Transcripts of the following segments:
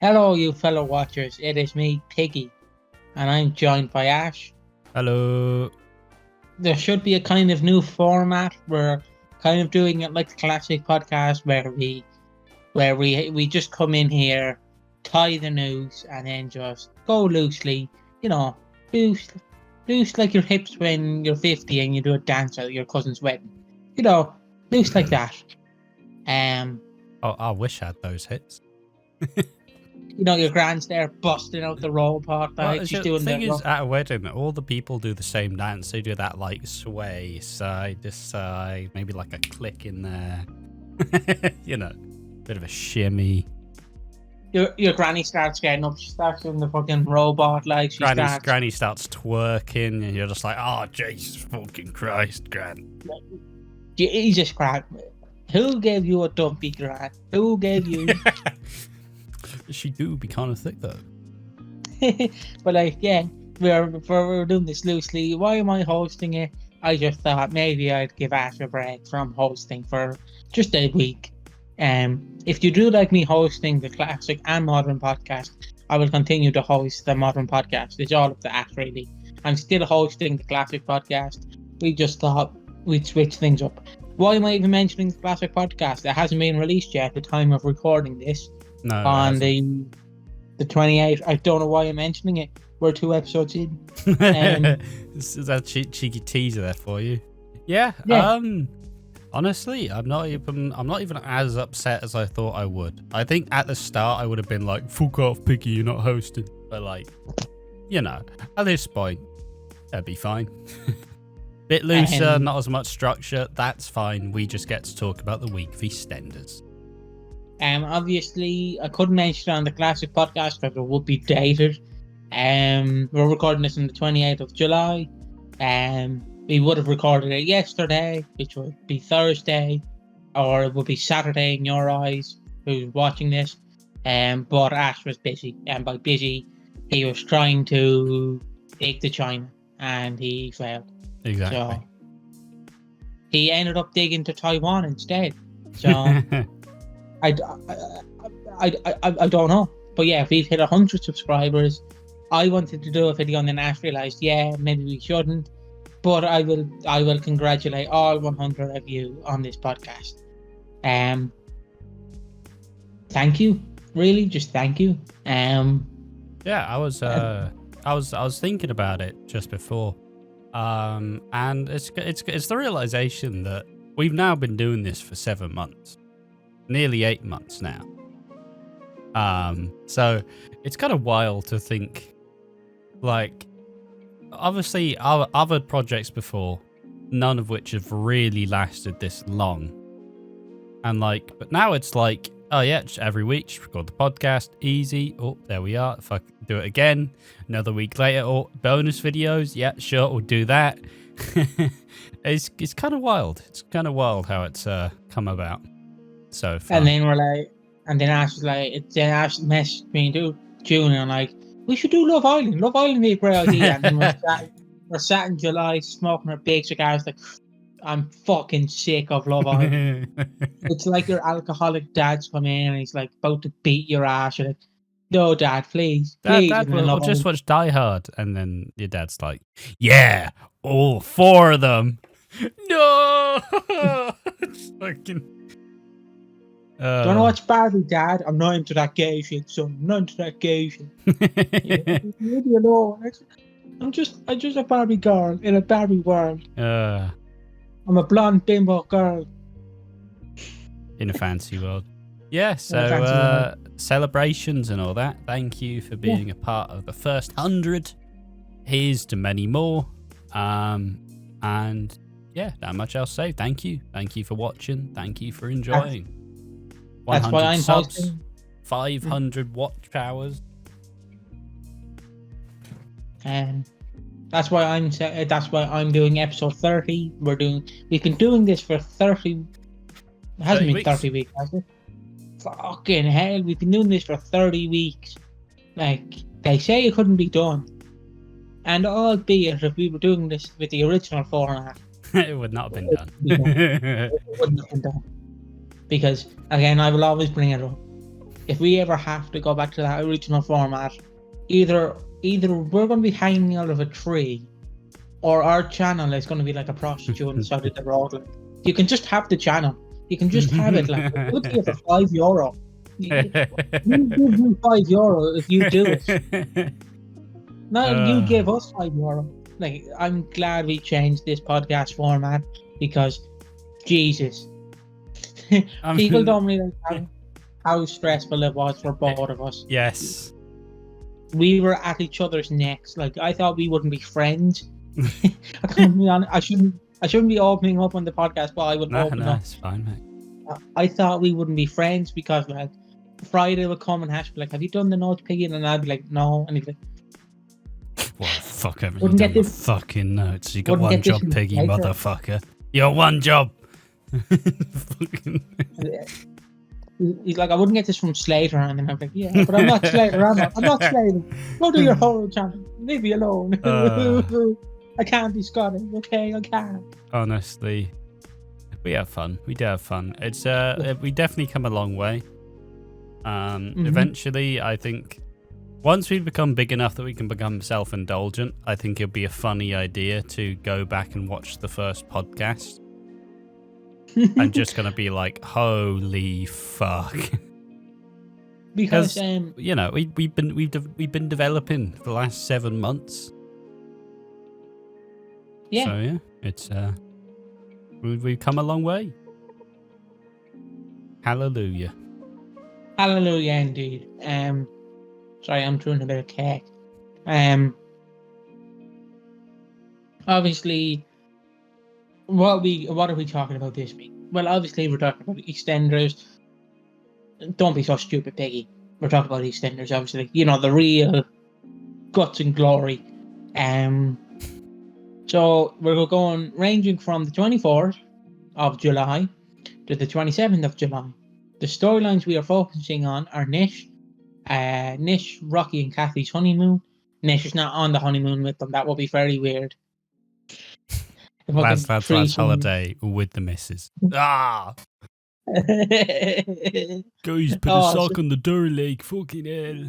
Hello, you fellow watchers. It is me, Piggy, and I'm joined by Ash. Hello. There should be a kind of new format. We're kind of doing it like the classic podcast, where we just come in here, tie the news, and then just go loosely. You know, loose like your hips when you're 50 and you do a dance at your cousin's wedding. You know, loose like that. Oh, I wish I had those hips. You know, your grand's there busting out the robot, like she's doing the thing the is, at a wedding, all the people do the same dance. They do that like sway side to side, maybe like a click in there. You know, bit of a shimmy. Your granny starts getting up. She starts doing the fucking robot, like Granny starts twerking, and you're just like, oh Jesus fucking Christ, Gran. Jesus Christ! Who gave you a dumpy, Gran? Who gave you? She do be kind of thick though. But like, yeah, we're doing this loosely. Why am I hosting it? I just thought maybe I'd give Ash a break from hosting for just a week. If you do like me hosting the classic and modern podcast, I will continue to host the modern podcast. It's all up to Ash, really. I'm still hosting the classic podcast. We just thought we'd switch things up. Why am I even mentioning the classic podcast? It hasn't been released yet at the time of recording this. No, on the 28th. I don't know why I'm mentioning it. We're 2 episodes in. Is that cheeky teaser there for you? Yeah. Honestly, I'm not even as upset as I thought I would. I think at the start I would have been like, "Fuck off, Piggy, you're not hosting." But like, you know, at this point, that'd be fine. Bit looser, not as much structure. That's fine. We just get to talk about the week of EastEnders. Obviously, I couldn't mention it on the classic podcast because it would be dated. We're recording this on the 28th of July. We would have recorded it yesterday, which would be Thursday, or it would be Saturday in your eyes, who's watching this. But Ash was busy, and by busy, he was trying to dig to China, and he failed. Exactly. So he ended up digging to Taiwan instead. So. I don't know, but yeah, we've hit 100 subscribers. I wanted to do a video and then Ash realised, yeah, maybe we shouldn't, but I will congratulate all 100 of you on this podcast. Thank you, really, just thank you. Yeah, I was thinking about it just before, and it's the realization that we've now been doing this for 7 months. Nearly 8 months now. So it's kind of wild to think, like, obviously our other projects before, none of which have really lasted this long. And like, but now it's like, oh yeah, just every week, just record the podcast, easy. Oh, there we are. If I do it again, another week later, or bonus videos, yeah, sure, we'll do that. It's kind of wild. It's kind of wild how it's come about. So fun. And then Ash was like, Ash messaged me to June and like, we should do Love Island. Love Island would be a great idea. And then we're sat in July smoking our big cigars. Like, I'm fucking sick of Love Island. It's like your alcoholic dad's come in and he's like about to beat your ass. You're like, no, Dad, please. Dad, we'll just watch Die Hard. And then your dad's like, yeah, all 4 of them. No, it's fucking. Don't want to watch Barbie, Dad? I'm not into that gay shit, son. I'm not into that gay shit. Leave me alone. I'm just a Barbie girl in a Barbie world. I'm a blonde bimbo girl. In a fancy world. Yeah, so celebrations and all that. Thank you for being a part of the first 100. Here's to many more. And yeah, not much else to say. Thank you. Thank you for watching. Thank you for enjoying. That's why I'm subs, hosting. 500 watch hours. That's why I'm doing episode 30. We've been doing this for 30. It hasn't been 30 weeks, has it? Fucking hell, we've been doing this for 30 weeks. Like, they say it couldn't be done. And albeit if we were doing this with the original format, it would not have been done. It wouldn't have been done. Because, again, I will always bring it up. if we ever have to go back to that original format, either we're going to be hanging out of a tree, or our channel is going to be like a prostitute on the side of the road. Like, you can just have the channel. You can just have it. Like, we'll do it for €5. You give me €5 if you do it. No, you give us €5. Like, I'm glad we changed this podcast format because, Jesus, people don't really know how stressful it was for both of us. Yes. We were at each other's necks. Like, I thought we wouldn't be friends. I can't be honest. I shouldn't be opening up on the podcast, but I would open up. It's fine, mate. I thought we wouldn't be friends because, like, Friday would come and Hash be like, "Have you done the notes, Piggy?" And I'd be like, "No." And he'd be like, "What the fuck haven't you done the fucking notes? You got one job, Piggy, motherfucker. You got one job." He's like, "I wouldn't get this from Slater," and then I'm like, "Yeah, but I'm not Slater, am I? I'm not Slater. Go do your whole channel. Leave me alone. I can't be Scottish, okay? I can't." Honestly, we have fun. We do have fun. It's we definitely come a long way. Eventually, I think once we become big enough that we can become self-indulgent, I think it'll be a funny idea to go back and watch the first podcast. I'm just gonna be like, holy fuck. Because you know, we've been developing for the last 7 months. Yeah. So yeah, it's we've come a long way. Hallelujah. Hallelujah indeed. Sorry, I'm chewing a bit of cake. Obviously, what are we talking about this week? Well, obviously we're talking about EastEnders. Don't be so stupid, Peggy. We're talking about EastEnders, obviously. You know, the real guts and glory. So we're going ranging from the 24th of July to the 27th of July. The storylines we are focusing on are Nish, Rocky and Kathy's honeymoon. Nish is not on the honeymoon with them. That would be very weird. Last holiday with the missus. Ah! Guys, put a sock on the door leg. Fucking hell.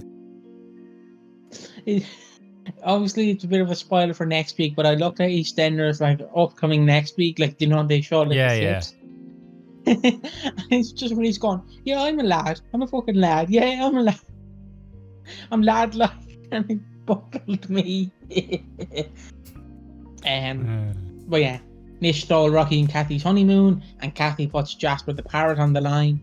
Obviously, it's a bit of a spoiler for next week, but I looked at EastEnders like upcoming next week. Like, you know, they show like the 6th. It's just when he's gone, "Yeah, I'm a lad. I'm a fucking lad. Yeah, I'm a lad. I'm lad like," and he buckled me. But yeah, Nish stole Rocky and Kathy's honeymoon, and Kathy puts Jasper the parrot on the line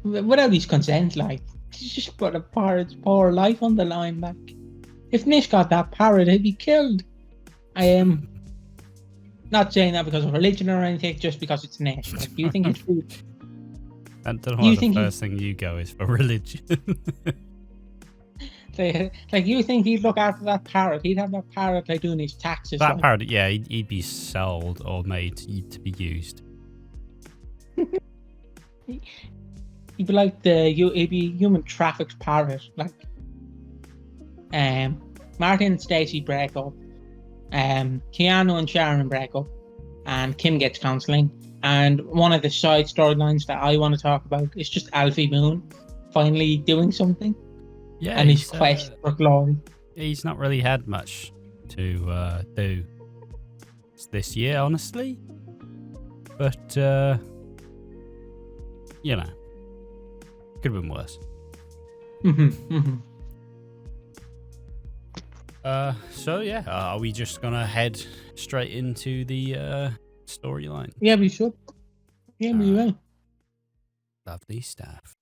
without his consent. Like, she just put a parrot's poor life on the line. Like, if Nish got that parrot, he'd be killed. I am not saying that because of religion or anything, just because it's Nish. Like, do you think it's true? I don't know what the first thing you go is for religion. Like, you think he'd look after that parrot? He'd have that parrot like doing his taxes. That parrot, yeah, he'd be sold or made to be used. He'd be like he'd be human trafficked parrot. Like, Martin and Stacey break up. Keanu and Sharon break up, and Kim gets counselling. And one of the side storylines that I want to talk about is just Alfie Moon finally doing something. Yeah, and his quest for glory. He's not really had much to do this year, honestly. But you know, could have been worse. So yeah, are we just gonna head straight into the storyline? Yeah, we should. Yeah, we will. Lovely stuff.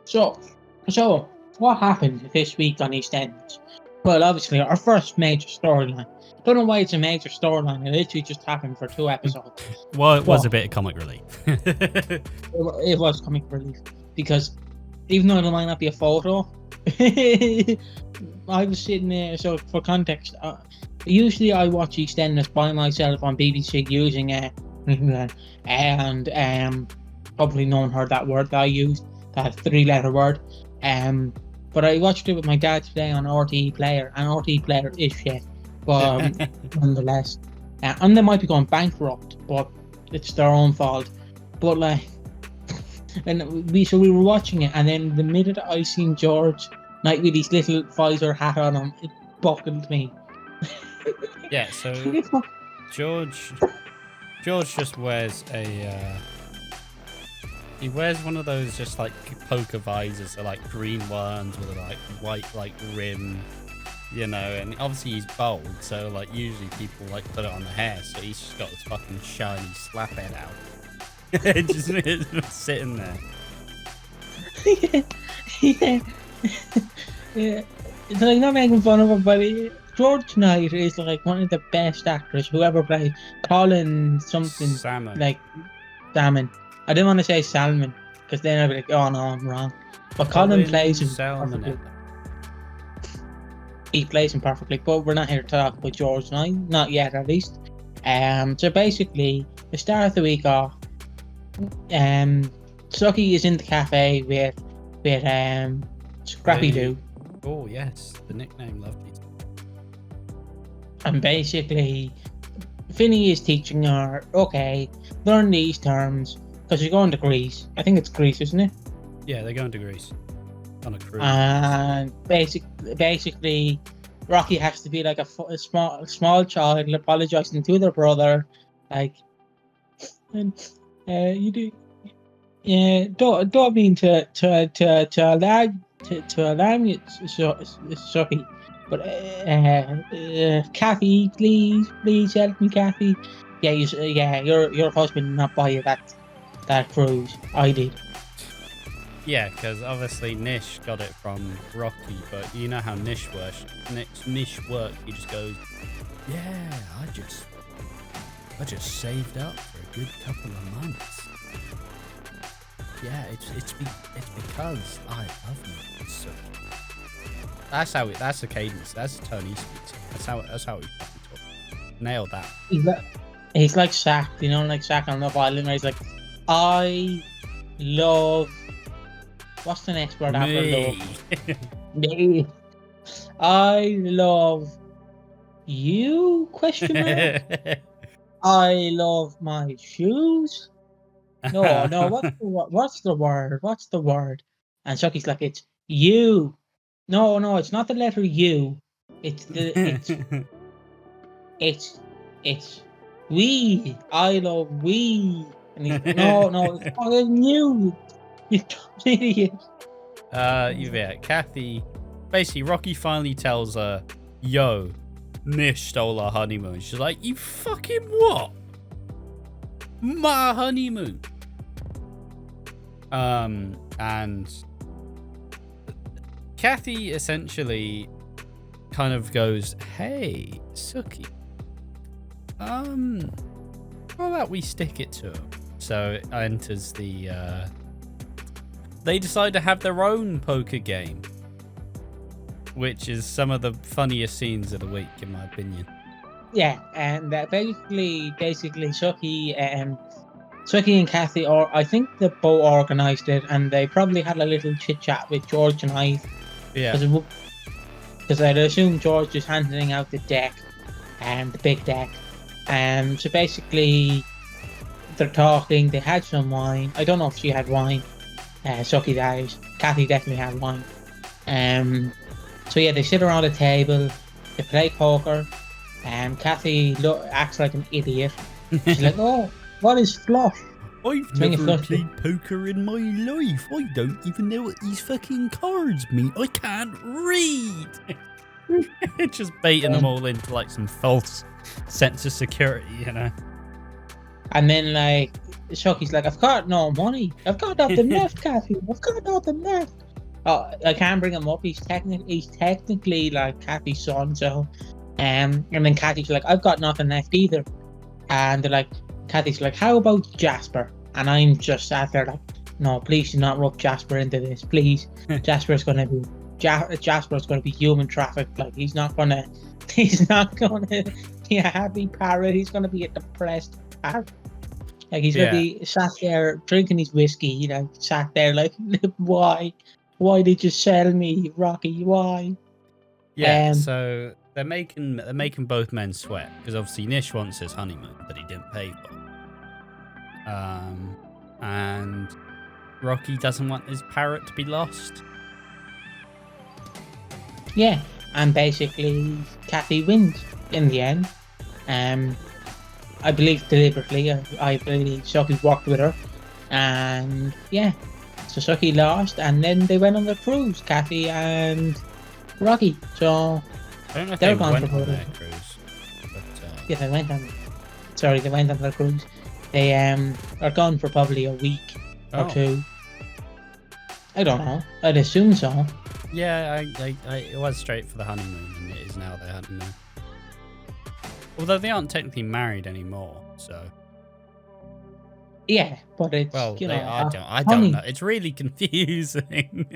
So what happened this week on EastEnders? Well, obviously, our first major storyline. Don't know why it's a major storyline. It literally just happened for 2 episodes. Well, it was a bit of comic relief. It was comic relief because even though it might not be a photo, I was sitting there. So for context, usually I watch EastEnders by myself on BBC using and probably no one heard that word that I used. That 3-letter word. But I watched it with my dad today on RTE Player, and RTE Player is shit. But nonetheless, and they might be going bankrupt, but it's their own fault. But like, and we were watching it, and then the minute I seen George Knight with his little visor hat on him, it buckled me. Yeah, so George just wears he wears one of those just like poker visors, so like green ones with a like white like rim, you know, and obviously he's bald, so like usually people like put it on the hair, so he's just got this fucking shiny slap head out. just sitting there. Yeah. Yeah. It's like not making fun of him, but George Knight is like one of the best actors who ever played. Colin something Salmon. like Salmon. I didn't want to say Salmon because then I'd be like, oh no, I'm wrong. But Colin plays him perfectly. He plays him perfectly. But we're not here to talk about George Knight, not yet at least. So basically, the start of the week off, Suki is in the cafe with Scrappy Doo. Oh yes, the nickname lovely. And basically, Finny is teaching her, okay, learn these terms, because you're going to Greece. I think it's Greece, isn't it? Yeah, they're going to Greece on a cruise. And basically, Rocky has to be like a small child apologizing to their brother, like, you do, yeah, don't mean to alarm you, Suki. But Kathy, please help me, Kathy. Yeah, your husband did not buy you that cruise. I did. Yeah, because obviously Nish got it from Rocky, but you know how Nish works. Nish work. He just goes, yeah, I just saved up for a good couple of months. Yeah, it's because I love you, so. That's the cadence. That's the tone he speaks. That's how he fucking talks. Nailed that. He's like Shaq, you know, like Shaq on the violin, where he's like, I love. What's the next word after love? Me. I love you? Question mark. I love my shoes. No. What's the word? What's the word? And Chucky's like, it's you. No, it's not the letter U. It's we. I love we. And he's like, no, it's fucking you. You idiot. Yeah, Kathy. Basically, Rocky finally tells her, yo, Nish stole our honeymoon. She's like, you fucking what? My honeymoon. And Kathy essentially kind of goes, hey, Suki, how about we stick it to him? So it enters the, they decide to have their own poker game, which is some of the funniest scenes of the week, in my opinion. Yeah, and basically Suki and Kathy, or I think they both organised it, and they probably had a little chit chat with George and I. Yeah. Because I'd assume George is handing out the deck, the big deck. So basically, they're talking. They had some wine. I don't know if she had wine. Suki, that is. Kathy definitely had wine. So yeah, they sit around a table. They play poker. Kathy acts like an idiot. She's like, "Oh, what is flush?" I've never played poker in my life. I don't even know what these fucking cards mean. I can't read. Just baiting them all into like some false sense of security, you know. And then like Chucky's like, I've got no money. I've got nothing left, Kathy. I've got nothing left. Oh, I can't bring him up. He's technically like Kathy's son, so and then Kathy's like, I've got nothing left either. And they're like, Kathy's like, how about Jasper? And I'm just sat there like, no, please do not rub Jasper into this, please. Jasper's gonna be human trafficked. Like he's not gonna be a happy parrot. He's gonna be a depressed parrot. Like he's gonna be sat there drinking his whiskey, you know, sat there like, why did you sell me, Rocky? Why? Yeah. So they're making both men sweat because obviously Nish wants his honeymoon that he didn't pay for. And Rocky doesn't want his parrot to be lost. Yeah, and basically Kathy wins in the end. I believe deliberately. I believe Suki walked with her, and yeah, so Suki lost, and then they went on the cruise, Kathy and Rocky. So I don't know if they're they gone went for on photos. their cruise, but Yeah, they went on. Sorry, they went on the cruise. They are gone for probably a week or two. I don't know. I'd assume so. Yeah, it was straight for the honeymoon, and it is now their honeymoon. Although they aren't technically married anymore, so. Yeah, but it's Well, you know. I don't know. It's really confusing.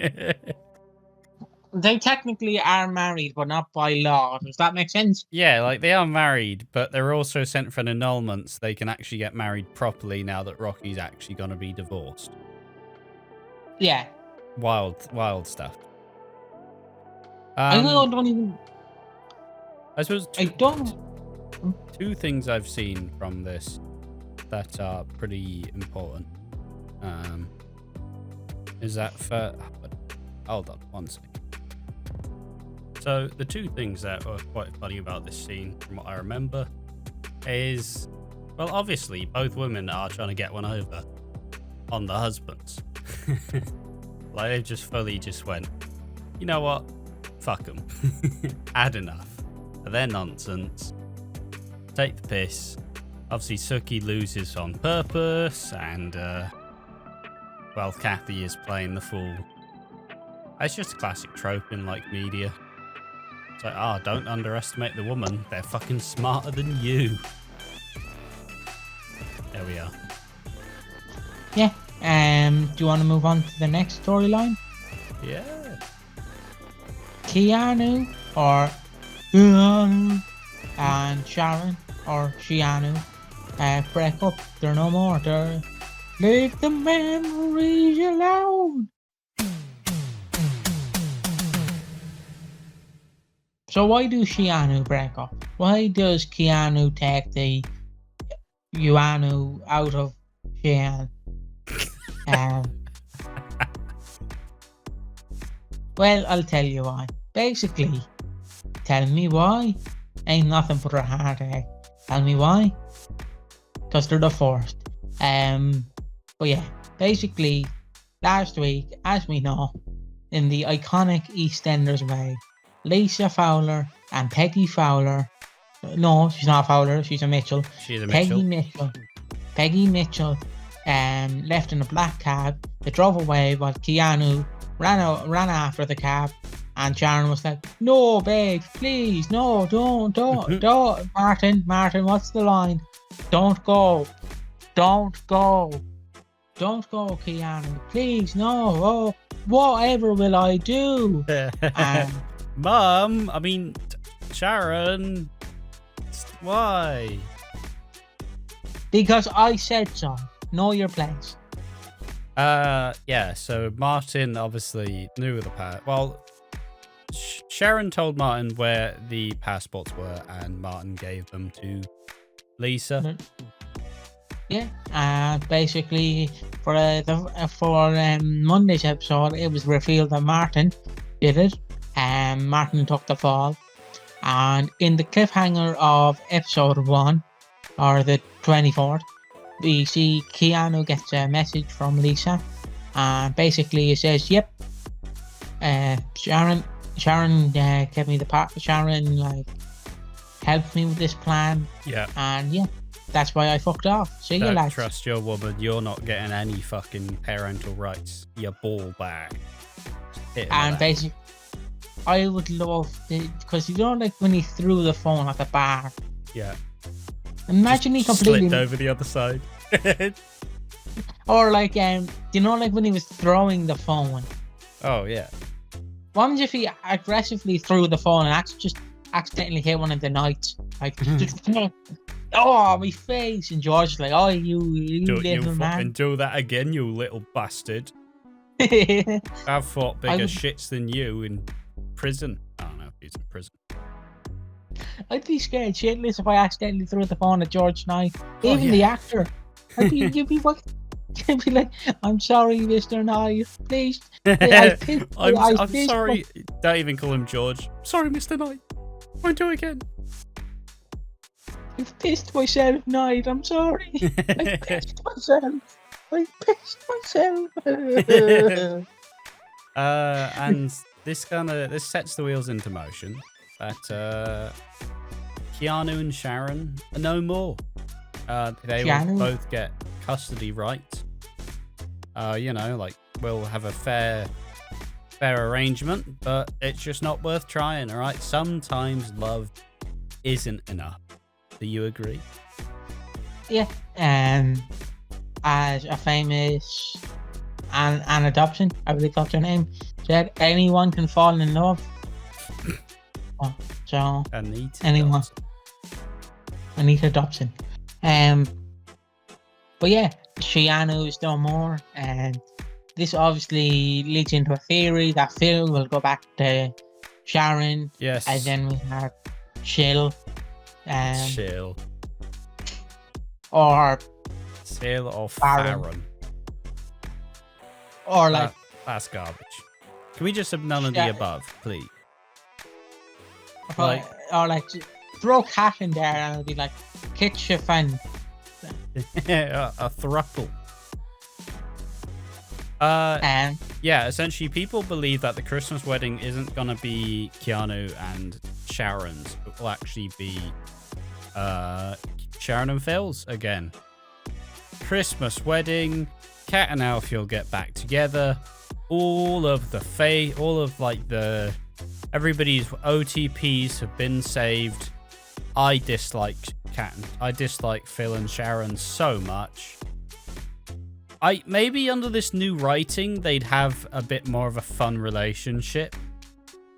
They technically are married, but not by law. Does that make sense? Yeah, like they are married, but they're also sent for an annulment so they can actually get married properly now that Rocky's actually going to be divorced. Yeah. Wild stuff. I don't even. I suppose I don't. two things I've seen from this that are pretty important. Is that for... Hold on, one second. So the two things that were quite funny about this scene, from what I remember, is, well, obviously both women are trying to get one over on the husbands. Like they just fully just went, you know what? Fuck them. Had enough of their nonsense. Take the piss. Obviously Suki loses on purpose, and well, Kathy is playing the fool. It's just a classic trope in like media. It's like, don't underestimate the woman. They're fucking smarter than you. There we are. Yeah. Do you want to move on to the next storyline? Yeah. Keanu and Sharon or Shianu break up. They're no more. They're leave the memories alone. So why do Shianu break up? Why does Keanu take the Yuanu out of Shian? Well, I'll tell you why. Basically, tell me why. Ain't nothing but a heartache. Tell me why. Because they're the first. But yeah, basically, last week, as we know, in the iconic EastEnders way, Lisa Fowler and Peggy Fowler. No, she's not Fowler. She's a Mitchell. She's a Peggy Mitchell. Left in a black cab. They drove away while Keanu ran after the cab, and Sharon was like, "No, babe, please, no, don't, Martin, what's the line? Don't go, Keanu, please, no, oh, whatever will I do?" Mum, I mean, Sharon, why? Because I said so. Know your place. Yeah, so Martin obviously knew the part. Well, Sharon told Martin where the passports were, and Martin gave them to Lisa. Yeah, basically for Monday's episode, it was revealed that Martin did it, and Martin took the fall. And in the cliffhanger of episode 1, or the 24th, we see Keanu gets a message from Lisa, and basically it says, "Yep, Sharon gave me the part. Sharon helped me with this plan. Yeah, and yeah, that's why I fucked off. See you, lads. Don't trust your woman. You're not getting any fucking parental rights. You ball bag." And basically, I would love because you know, like when he threw the phone at the bar. Yeah. Imagine just he completely slipped over the other side. Or like you know, like when he was throwing the phone. Oh yeah. What if he aggressively threw the phone and just accidentally hit one of the knights? Like, oh, my face! And George's like, "Oh, you little man. Fucking do that again, you little bastard." I've fought bigger shits than you in prison. I don't know if he's in prison. I'd be scared shitless if I accidentally threw the phone at George Knight. Even the actor. You'd be what? You'd be like, I'm sorry, Mr. Knight. Please, I pissed. I'm pissed sorry. Don't even call him George. Sorry, Mr. Knight. Won't do it again. I've pissed myself, Knight. I'm sorry. I pissed myself. I pissed myself. And this sets the wheels into motion. That Keanu and Sharon are no more. They will both get custody rights. We'll have a fair arrangement, but it's just not worth trying. All right, sometimes love isn't enough. Do you agree? Yeah. As a famous an adoption, I believe that's her name, said, anyone can fall in love. So anyone. I need adoption. But yeah, Keanu is no more, and this obviously leads into a theory that Phil will go back to Sharon. Yes. And then we have Chill. Chill. Or Chill or Farron. Farron. Or like that's garbage. Can we just have none of the above, please? or like throw Cat in there and it'll be like Kitch your friend. a thruple. Yeah, essentially people believe that the Christmas wedding isn't gonna be Keanu and Sharon's. It will actually be Sharon and Phil's again. Christmas wedding, Cat and Alfie will get back together. Everybody's OTPs have been saved. I dislike Phil and Sharon so much. Maybe under this new writing they'd have a bit more of a fun relationship,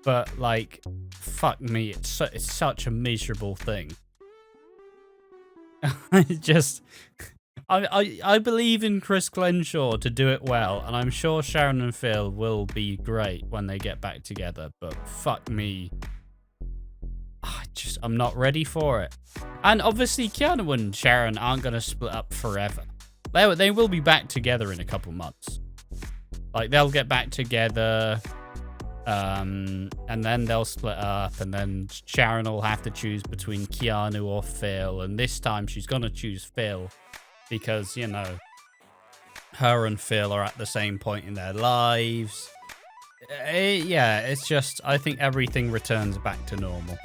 but like, fuck me, it's such a miserable thing. I believe in Chris Glenshaw to do it well, and I'm sure Sharon and Phil will be great when they get back together, but fuck me, I'm not ready for it. And obviously Keanu and Sharon aren't going to split up forever. They will be back together in a couple months. Like, they'll get back together, and then they'll split up, and then Sharon will have to choose between Keanu or Phil, and this time she's going to choose Phil because, her and Phil are at the same point in their lives. It's just, I think everything returns back to normal.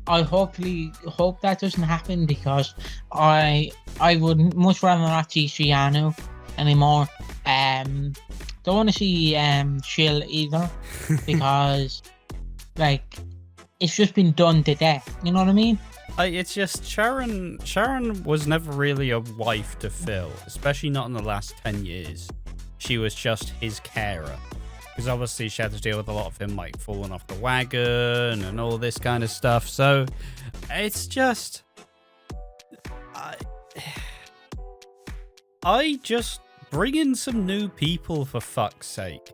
I hope that doesn't happen, because I would much rather not see Keanu anymore. Don't want to see Chill either, because like, it's just been done to death. You know what I mean? It's just Sharon was never really a wife to Phil, especially not in the last 10 years. She was just his carer. Because obviously she had to deal with a lot of him like falling off the wagon and all this kind of stuff. So it's just, I just bring in some new people for fuck's sake.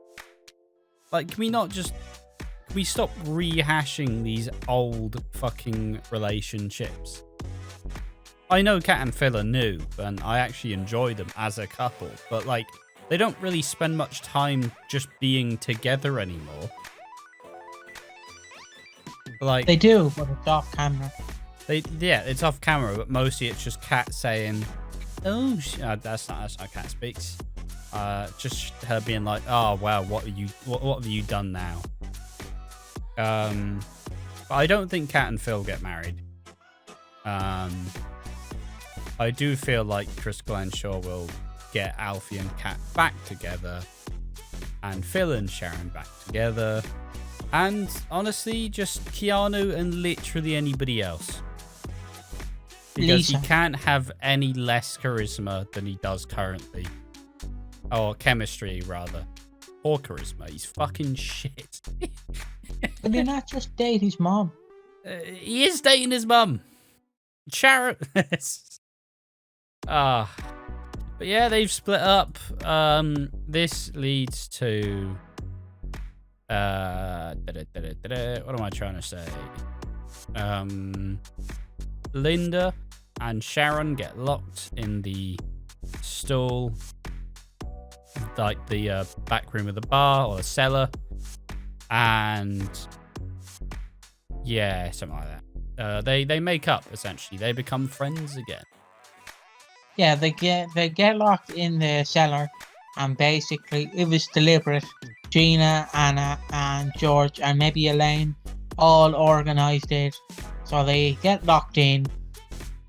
Like, can we stop rehashing these old fucking relationships? I know Kat and Phil are new, and I actually enjoy them as a couple, but like, they don't really spend much time just being together anymore. Like, they do, but it's off camera. It's off camera, but mostly it's just Kat saying, "Oh, that's not how Kat speaks." Just her being like, "Oh wow, what have you done now?" But I don't think Kat and Phil get married. I do feel like Chris Glenshaw will get Alfie and Kat back together, and Phil and Sharon back together, and honestly, just Keanu and literally anybody else. Because Lisa. He can't have any less charisma than he does currently. Or chemistry, rather. Or charisma. He's fucking shit. But they not just date his mom. He is dating his mum. Sharon. But yeah, they've split up. This leads to what am I trying to say? Linda and Sharon get locked in the stall, like the back room of the bar or the cellar, and yeah, something like that. They make up essentially. They become friends again. Yeah, they get locked in the cellar, and basically it was deliberate. Gina, Anna, and George, and maybe Elaine all organised it. So they get locked in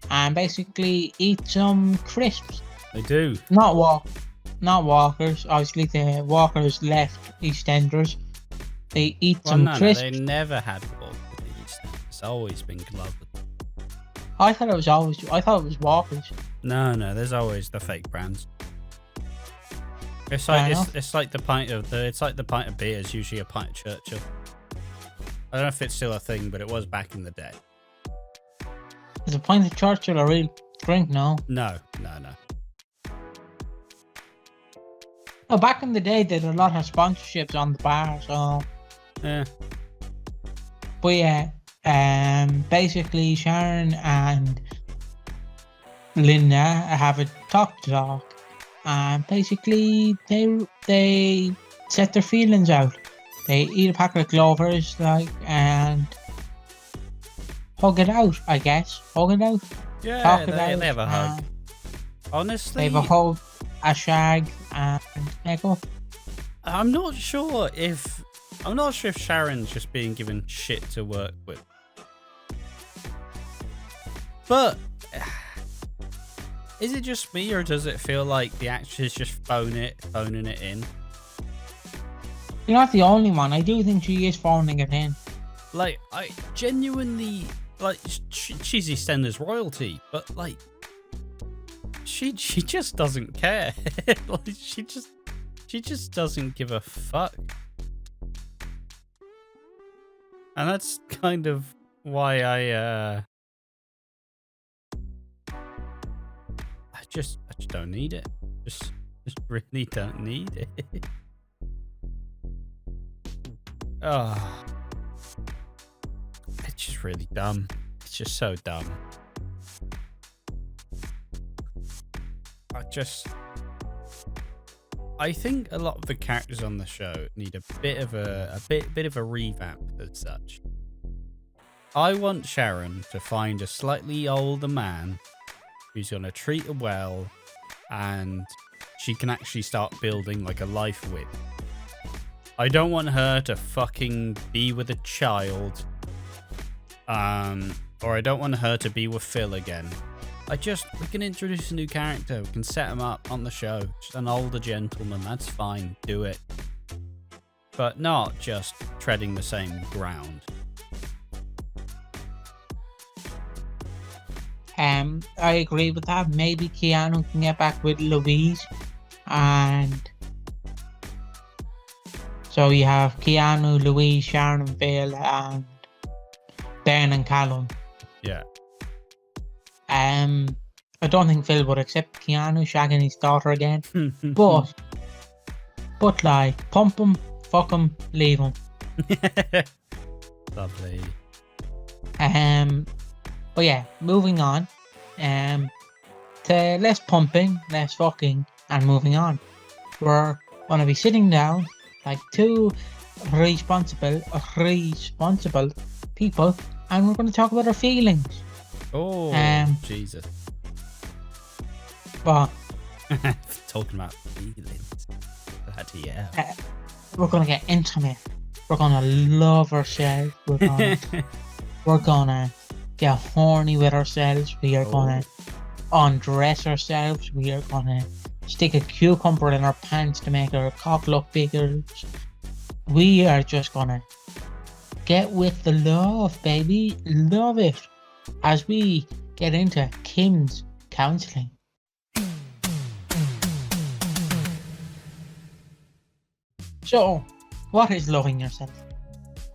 and basically eat some crisps. They do. Not walkers. Obviously, the walkers left EastEnders. They eat some crisps. No, they never had walkers in EastEnders. It's always been Glover. I thought it was walkers. No, there's always the fake brands. It's like the pint of beer is usually a pint of Churchill. I don't know if it's still a thing, but it was back in the day. Is a pint of Churchill a real drink? No. No. Oh, back in the day, they did a lot of sponsorships on the bar, so. Yeah. But yeah, basically Sharon and Linda have a talk. And basically they set their feelings out. They eat a packet of Glovers, and hug it out, I guess. Hug it out. Yeah, Talk they have a hug. Honestly, they have a hug, a shag, and echo. I'm not sure if Sharon's just being given shit to work with. But is it just me, or does it feel like the actress just phoning it in? You're not the only one. I do think she is phoning it in. Like, I genuinely, like, she's EastEnders royalty, but like, she just doesn't care. Like, she just doesn't give a fuck. And that's kind of why I just don't need it. Just really don't need it. Oh, it's just really dumb. It's just so dumb. I think a lot of the characters on the show need a bit of a revamp as such. I want Sharon to find a slightly older man who's gonna treat her well, and she can actually start building like a life with. I don't want her to fucking be with a child, or I don't want her to be with Phil again. We can introduce a new character. We can set him up on the show. Just an older gentleman. That's fine. Do it. But not just treading the same ground. I agree with that. Maybe Keanu can get back with Louise, and so you have Keanu, Louise, Sharon, and Phil, and Ben and Callum. Yeah. I don't think Phil would accept Keanu shagging his daughter again. but like, pump him, fuck him, leave him. Lovely. But yeah, moving on. To less pumping, less fucking, and moving on. We're gonna be sitting down like two responsible people, and we're gonna talk about our feelings. Oh, Jesus. But talking about feelings. We're gonna get intimate. We're gonna love ourselves. We're gonna get horny with ourselves. We are gonna undress ourselves. We are gonna stick a cucumber in our pants to make our cock look bigger. We are just gonna get with the love, baby. Love it. As we get into Kim's counselling. So, what is loving yourself?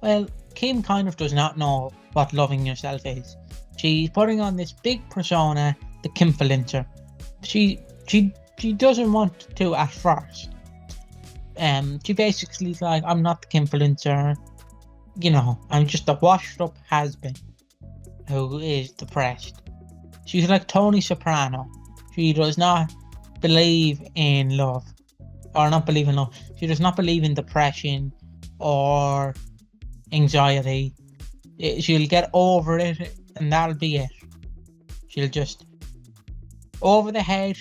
Well, Kim kind of does not know what loving yourself is. She's putting on this big persona, the Kimfluencer. She doesn't want to at first. She basically is like, I'm not the Kimfluencer. You know, I'm just a washed up has-been who is depressed. She's like Tony Soprano. She does not believe in love, or not believe in love. She does not believe in depression or anxiety. She'll get over it, and that'll be it. She'll just over the head,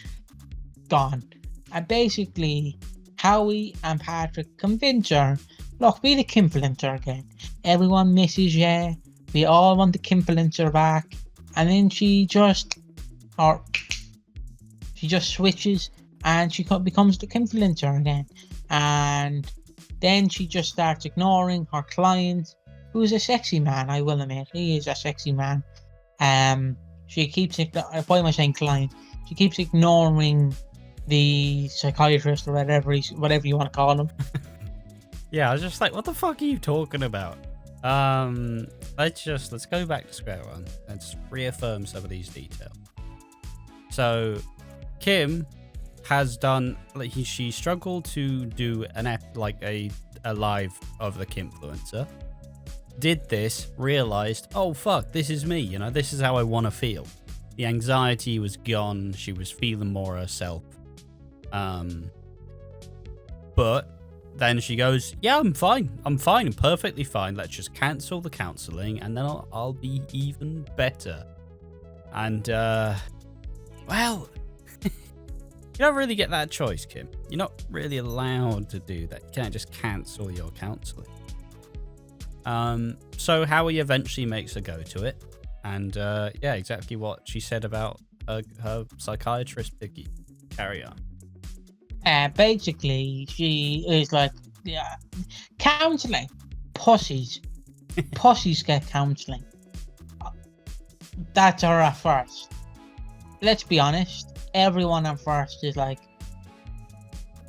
gone. And basically, Howie and Patrick convince her, look, be the Kimplinter again. Everyone misses you. We all want the Kimplinter back. And then she just switches and she becomes the Kimplinter again. And then she just starts ignoring her client, who's a sexy man, I will admit. He is a sexy man. She keeps, why am I saying client? She keeps ignoring the psychiatrist or whatever you want to call him. Yeah, I was just like, what the fuck are you talking about? Let's go back to square one. Let's reaffirm some of these details. So, Kim has done, she struggled to do a live of the Kimpfluencer. Did this, realized, oh fuck, this is me, this is how I want to feel. The anxiety was gone, she was feeling more herself. But then she goes, yeah, I'm fine, I'm perfectly fine. Let's just cancel the counselling and then I'll be even better. And, well, you don't really get that choice, Kim. You're not really allowed to do that. You can't just cancel your counselling. So Howie eventually makes her go to it. And, yeah, exactly what she said about her psychiatrist, Piggy. Carry on. Basically, she is like, yeah, counselling. Pussies. Pussies get counselling. That's her at first. Let's be honest. Everyone at first is like,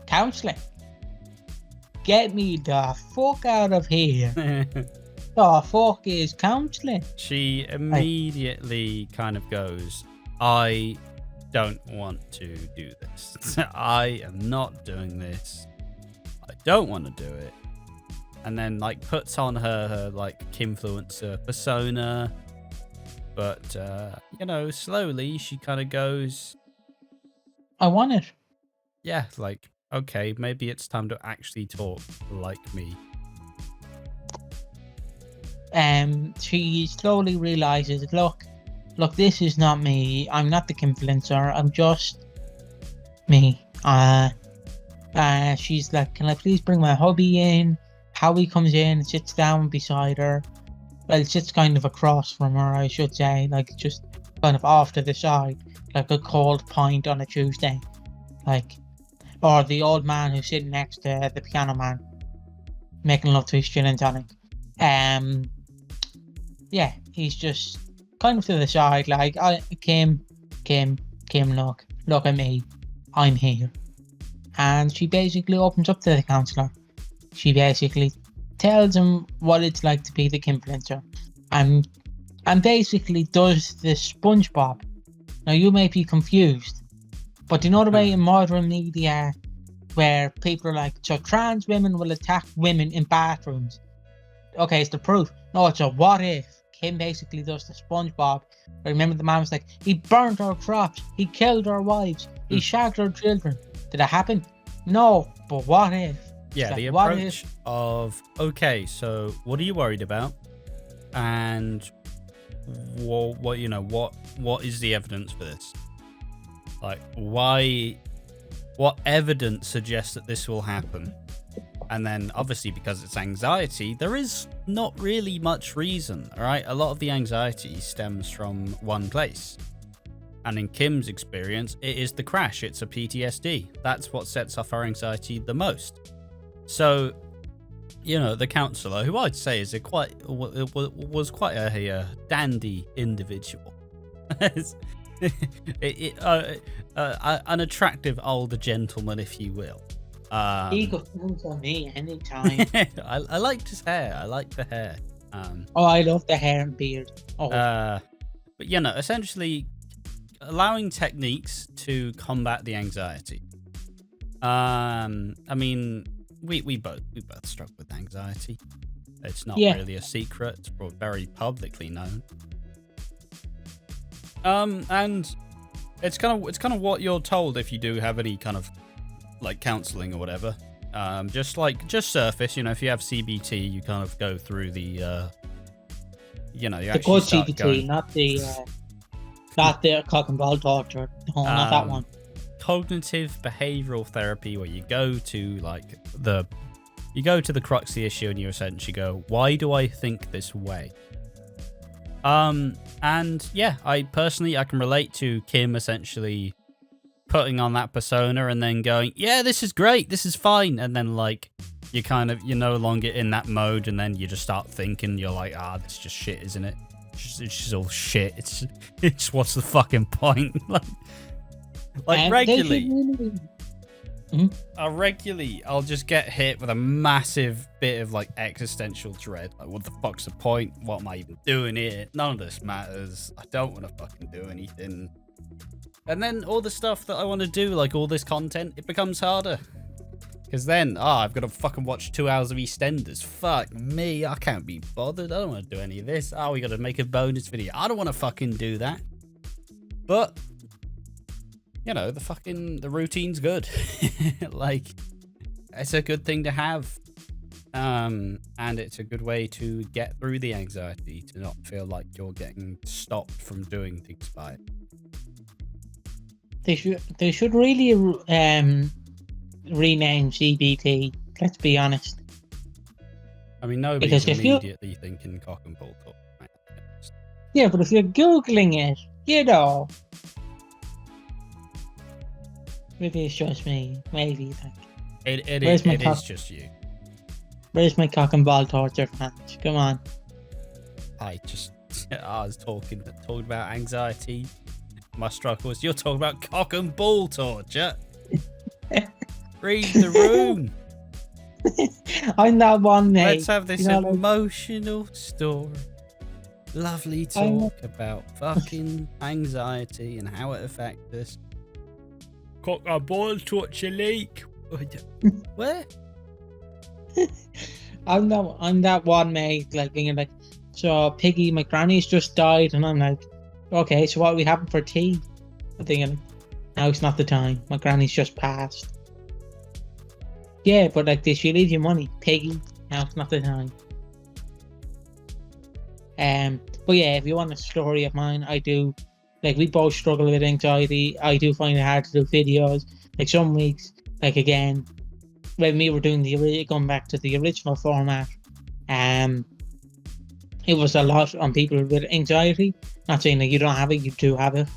counselling. Get me the fuck out of here. The fuck is counselling? She immediately kind of goes, I don't want to do this. I am not doing this. I don't want to do it. And then puts on her Kimpfluencer persona. But slowly she kind of goes, I want it. Yeah, okay, maybe it's time to actually talk like me. She slowly realizes, look, this is not me. I'm not the Kimpfluencer. I'm just me. She's like, can I please bring my hubby in? Howie comes in and sits down beside her. Well, it sits kind of across from her, I should say, just kind of off to the side, like a cold pint on a Tuesday, or the old man who's sitting next to the piano man, making love to his gin and tonic. Yeah, he's just kind of to the side, Kim, look at me, I'm here. And she basically opens up to the counsellor. She basically tells him what it's like to be the Kimpfluencer, and basically does the SpongeBob. Now you may be confused, but do you know the way in modern media where people are like, so trans women will attack women in bathrooms? Okay, it's the proof. No, it's a what if. Kim basically does the SpongeBob. I remember the man was like, he burnt our crops, he killed our wives, he shagged our children. Did it happen? No, but what if? Yeah, the approach of, okay, so what are you worried about? And what is the evidence for this? What evidence suggests that this will happen? And then obviously because it's anxiety, there is not really much reason, all right? A lot of the anxiety stems from one place. And in Kim's experience, it is the crash. It's a PTSD. That's what sets off her anxiety the most. So, the counsellor, who I'd say is was quite a dandy individual. An attractive older gentleman, if you will. He could count on me anytime. I liked his hair. I liked the hair. I love the hair and beard. But essentially allowing techniques to combat the anxiety. I mean, we both struggle with anxiety. It's not really a secret. It's very publicly known. And it's kind of what you're told if you do have any kind of like counselling or whatever. Just surface, if you have CBT, you kind of go through the, you the actually good start CBT, going, not the cock and ball torture. No, not that one. Cognitive behavioural therapy, where you go to the crux of the issue and you essentially go, why do I think this way? And yeah, I can relate to Kim essentially putting on that persona and then going, yeah, this is great, this is fine, and then like you're no longer in that mode, and then you just start thinking, you're like, this is just shit, isn't it? It's just all shit. It's what's the fucking point? like regularly. I'll just get hit with a massive bit of like existential dread. Like, what the fuck's the point? What am I even doing here? None of this matters. I don't want to fucking do anything. And then all the stuff that I want to do, like all this content, it becomes harder. Because then, I've got to fucking watch 2 hours of EastEnders. Fuck me, I can't be bothered. I don't want to do any of this. We got to make a bonus video. I don't want to fucking do that. But the routine's good. Like, it's a good thing to have. And it's a good way to get through the anxiety, to not feel like you're getting stopped from doing things by it. They should really rename CBT. Let's be honest. I mean, nobody's immediately thinking cock and ball talk. Right? Yeah, but if you're googling it, maybe it's just me. Maybe it is just you. Where's my cock and ball torture fans? Come on. I was talking about anxiety. My struggles. You're talking about cock and ball torture. Read the room. I'm that one, mate. Let's have this emotional story. Lovely talk about fucking anxiety and how it affects us. Cock and ball torture leak. Where? I'm that one, mate. Like being like, so Piggy, my granny's just died, and I'm like, okay, so what are we having for tea? I'm thinking, now it's not the time. My granny's just passed. Yeah, but like, did she leave you money? Piggy, now it's not the time. But yeah, if you want a story of mine, I do. Like, we both struggle with anxiety. I do find it hard to do videos. Like, some weeks, like again, when we were doing going back to the original format, it was a lot on people with anxiety. Not saying that you don't have it, you do have it.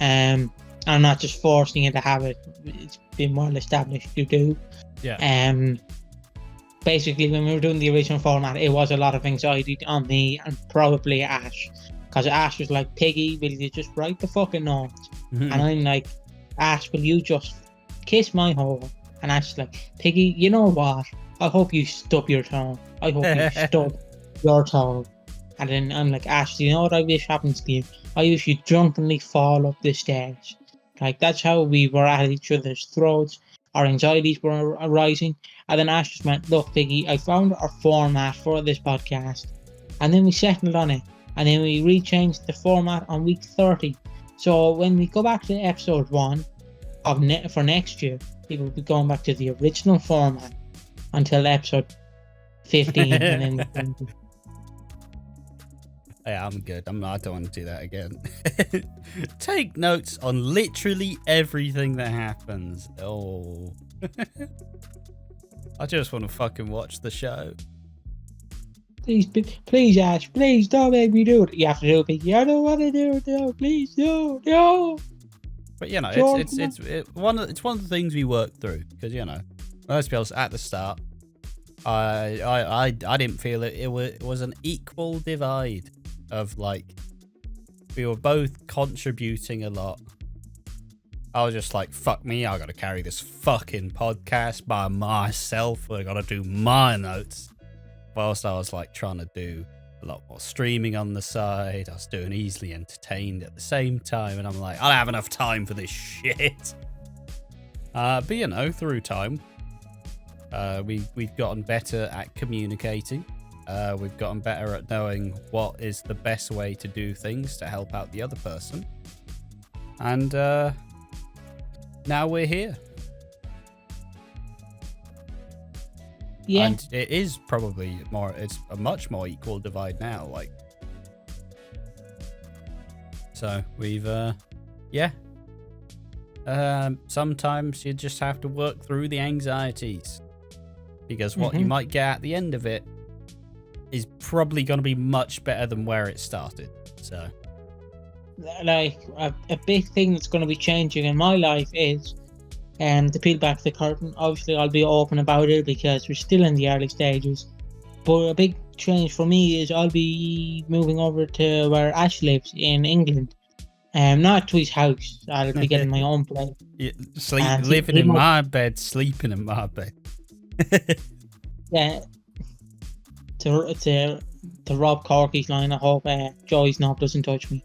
I'm not just forcing you to have it. It's been well established you do. Yeah. Basically, when we were doing the original format, it was a lot of anxiety on me and probably Ash. Because Ash was like, Piggy, will you just write the fucking notes? Mm-hmm. And I'm like, Ash, will you just kiss my hole? And Ash is like, Piggy, you know what? I hope you stub your tongue. I hope you stub your tongue. And then I'm like, Ash, do you know what I wish happens to you? I wish you drunkenly fall up the stairs. Like, that's how we were at each other's throats. Our anxieties were arising. And then Ash just went, look, Piggy, I found our format for this podcast. And then we settled on it. And then we rechanged the format on week 30. So when we go back to episode 1 for next year, we will be going back to the original format until episode 15. And then yeah, I'm good. I don't want to do that again. Take notes on literally everything that happens. Oh. I just want to fucking watch the show. Please, Ash, please don't make me do it. You have to do it, Piggy. I don't want to do it, no. Please, no. But it's one of the things we work through, because let's be honest, at the start, I didn't feel it. It was an equal divide of like, we were both contributing a lot. I was just like, fuck me, I gotta carry this fucking podcast by myself. I gotta do my notes. Whilst I was like trying to do a lot more streaming on the side, I was doing Easily Entertained at the same time, and I'm like, I don't have enough time for this shit. But through time, we've gotten better at communicating. We've gotten better at knowing what is the best way to do things to help out the other person. And now we're here. Yeah. And it is probably it's a much more equal divide now. Like, so we've, sometimes you just have to work through the anxieties, because what you might get at the end of it is probably going to be much better than where it started. So, like, a big thing that's going to be changing in my life is, to peel back the curtain. Obviously, I'll be open about it because we're still in the early stages. But a big change for me is I'll be moving over to where Ash lives in England. Not to his house. I'll be getting my own place. Yeah, living in my bed, sleeping in my bed. Yeah. To Rob Corky's line, I hope Joy's knob doesn't touch me.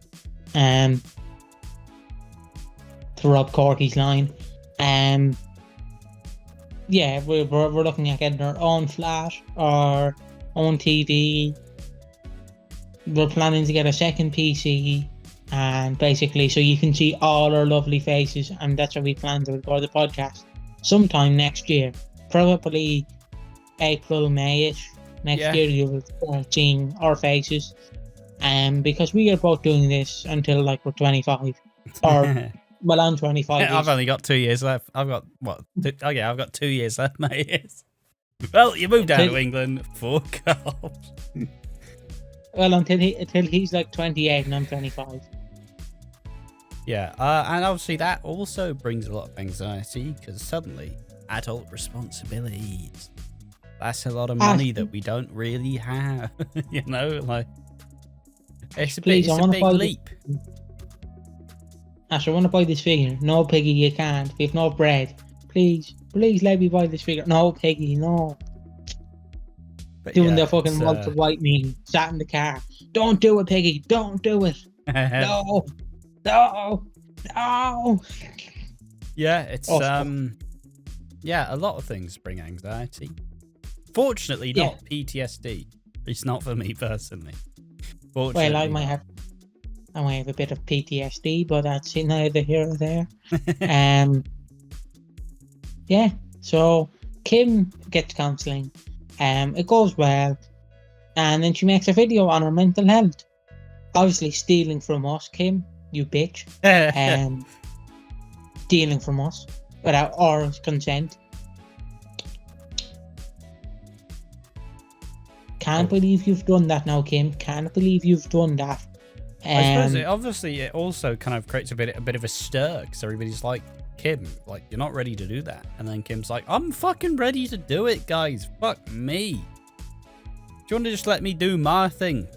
To Rob Corky's line. Yeah, we're looking at getting our own flat, our own TV. We're planning to get a second PC, and basically so you can see all our lovely faces, and that's how we plan to record the podcast sometime next year, probably April, May-ish. Next year you'll start seeing our faces, because we are both doing this until like we're 25, or well, I'm 25. I've only got 2 years left. I've got I've got 2 years left, mate. Well, you moved down to England. Fuck off. Well, until he's like 28 and I'm 25. Yeah, and obviously that also brings a lot of anxiety, because suddenly adult responsibilities. That's a lot of money that we don't really have. You know, like it's a big leap. Ash, I want to buy this figure. No, Piggy, you can't. We have no bread. Please let me buy this figure. No, Piggy, no. But doing the fucking Walter White meme. Sat in the car. Don't do it, Piggy. Don't do it. No. Yeah, it's a lot of things bring anxiety. Fortunately, not PTSD. It's not for me personally. Well, I might have a bit of PTSD, but that's neither here or there. Yeah. So Kim gets counselling. It goes well, and then she makes a video on her mental health. Obviously, stealing from us, Kim, you bitch. Stealing from us without our consent. Can't believe you've done that now, Kim. Can't believe you've done that. I suppose it also kind of creates a bit of a stir, because everybody's like, Kim, like, you're not ready to do that. And then Kim's like, I'm fucking ready to do it, guys. Fuck me. Do you want to just let me do my thing?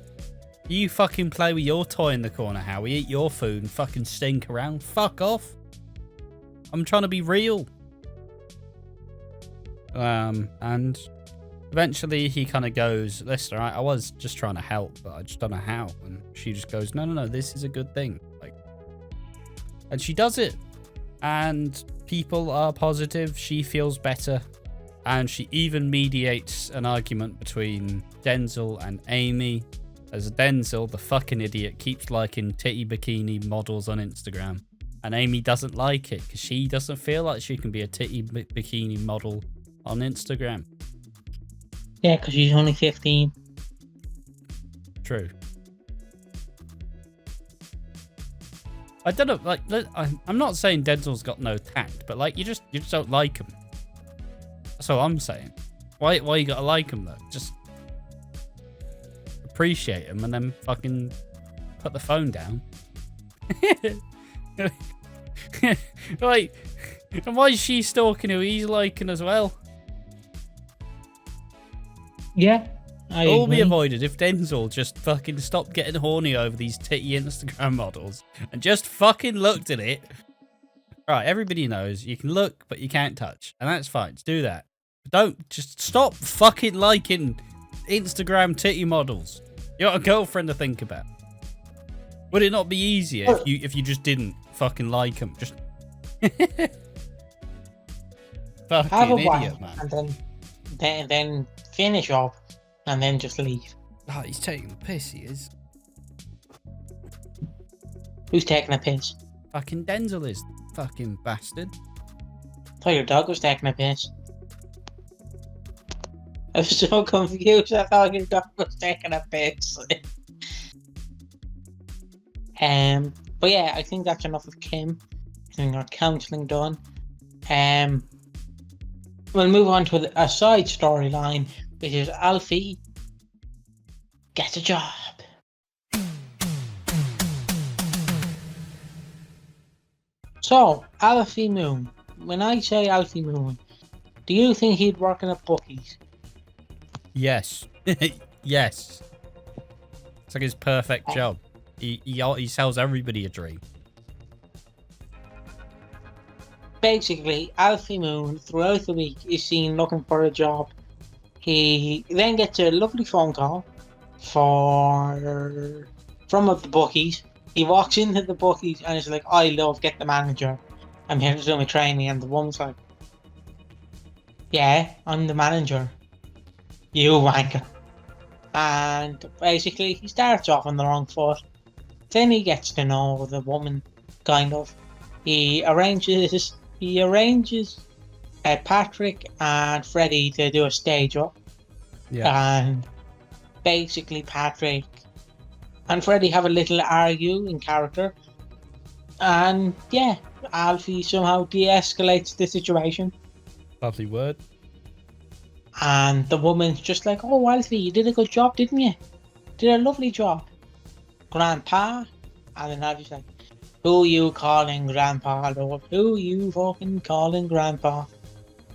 You fucking play with your toy in the corner, Howie. Eat your food and fucking stink around. Fuck off. I'm trying to be real. And eventually he kind of goes, listen, I was just trying to help, but I just don't know how. And she just goes, no, this is a good thing. Like, and she does it. And people are positive. She feels better. And she even mediates an argument between Denzel and Amy, as Denzel, the fucking idiot, keeps liking titty bikini models on Instagram. And Amy doesn't like it because she doesn't feel like she can be a titty bikini model on Instagram. Yeah, because she's only 15. True. I don't know, like, I'm not saying Denzel's got no tact, but like, you just don't like him. That's all I'm saying. Why you gotta like him though? Just appreciate him and then fucking put the phone down. Like, and why is she stalking who he's liking as well? Yeah, all be avoided if Denzel just fucking stopped getting horny over these titty Instagram models and just fucking looked at it. Right, everybody knows you can look, but you can't touch, and that's fine. Just do that. But don't just stop fucking liking Instagram titty models. You got a girlfriend to think about. Would it not be easier if you just didn't fucking like them? Just fucking have a idiot, man. And then finish up. and then just leave. Oh, he's taking the piss, he is. Who's taking a piss? Fucking Denzel is, fucking bastard. I thought your dog was taking a piss. I was so confused. I thought your dog was taking a piss. But yeah, I think that's enough of Kim. I think our counselling done. We'll move on to a side storyline, which is Alfie gets a job. So, Alfie Moon. When I say Alfie Moon, do you think he'd work in a bookies? Yes. Yes. It's like his perfect job. He sells everybody a dream. Basically, Alfie Moon, throughout the week, is seen looking for a job. He then gets a lovely phone call from the bookies. He walks into the bookies and is like, I love Get the Manager. I'm here to do my training. And the woman's like, yeah, I'm the manager. You wanker. And basically, he starts off on the wrong foot. Then he gets to know the woman, kind of. He arranges Patrick and Freddie to do a stage up. Yeah. And basically Patrick and Freddie have a little argue in character. And yeah, Alfie somehow de-escalates the situation. Lovely word. And the woman's just like, oh, Alfie, you did a good job, didn't you? Did a lovely job. Grandpa. And then Alfie's like, who you calling Grandpa, Lord? Who you fucking calling Grandpa?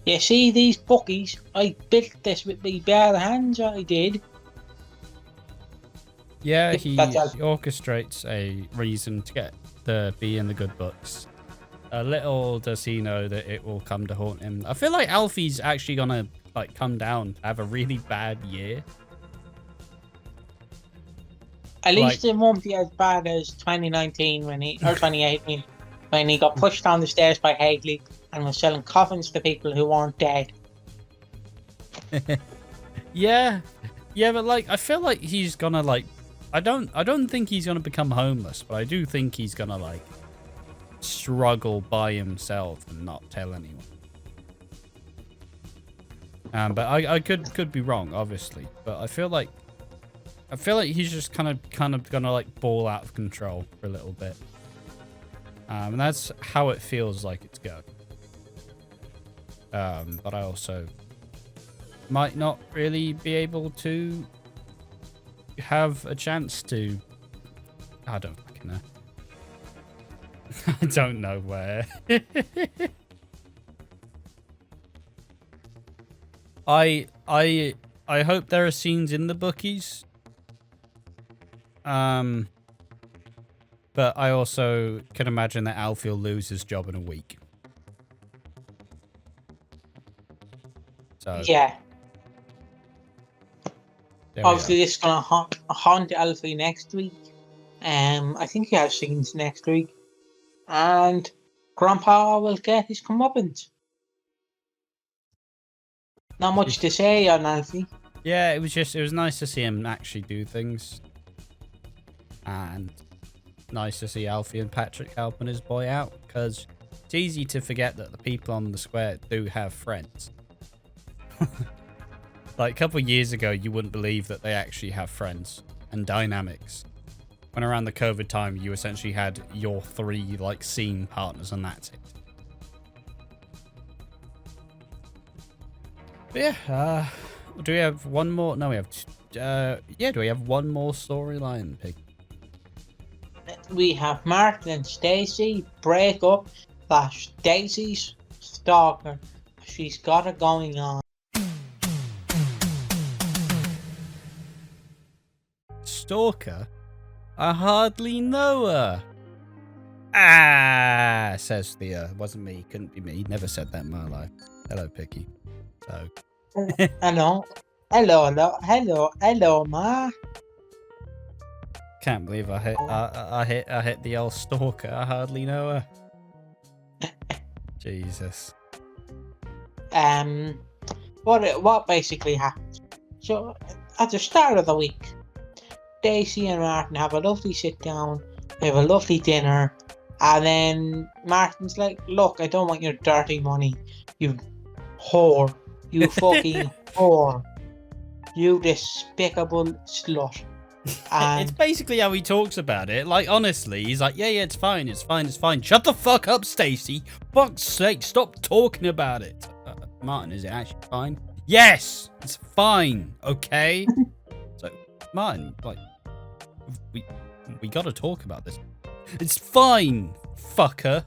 You see these bookies? I built this with me bare hands, I did. Yeah, he orchestrates a reason to get the be in the good books. Little does he know that it will come to haunt him. I feel like Alfie's actually gonna like come down, have a really bad year. At least it won't be as bad as 2019 or 2018 when he got pushed down the stairs by Haley and was selling coffins to people who weren't dead. Yeah, but like I feel like he's gonna like I don't think he's gonna become homeless, but I do think he's gonna like struggle by himself and not tell anyone. But I could be wrong, obviously, but I feel like he's just kind of gonna like ball out of control for a little bit. And that's how it feels like it's going. But I also might not really be able to have a chance to. I don't fucking know. I don't know where. I hope there are scenes in the bookies. But I also can imagine that Alfie will lose his job in a week. So yeah. Obviously, go. this is gonna haunt Alfie next week. I think he has scenes next week, and Grandpa will get his comeuppance. Not much to say on Alfie. Yeah, it was nice to see him actually do things. And nice to see Alfie and Patrick helping his boy out, because it's easy to forget that the people on the square do have friends. Like a couple of years ago, you wouldn't believe that they actually have friends and dynamics. When around the COVID time, you essentially had your 3 like scene partners and that's it. But yeah, do we have one more? No, we have. Do we have one more storyline, Pig? We have Mark and Stacey break up. Stacey's stalker. She's got it going on. Stalker? I hardly know her. Ah, says Thea. It wasn't me. Couldn't be me. Never said that in my life. Hello, Picky. So. Hello, ma. Can't believe I hit the old stalker. I hardly know her. Jesus. What basically happened? So at the start of the week, Stacey and Martin have a lovely sit down, they have a lovely dinner, and then Martin's like, look, I don't want your dirty money, you whore, you fucking whore, you despicable slut. It's basically how he talks about it. Like, honestly, he's like, yeah, it's fine, it's fine, it's fine. Shut the fuck up, Stacey. Fuck's sake, stop talking about it. Martin, is it actually fine? Yes, it's fine, okay? So, Martin, like, we gotta talk about this. It's fine, fucker.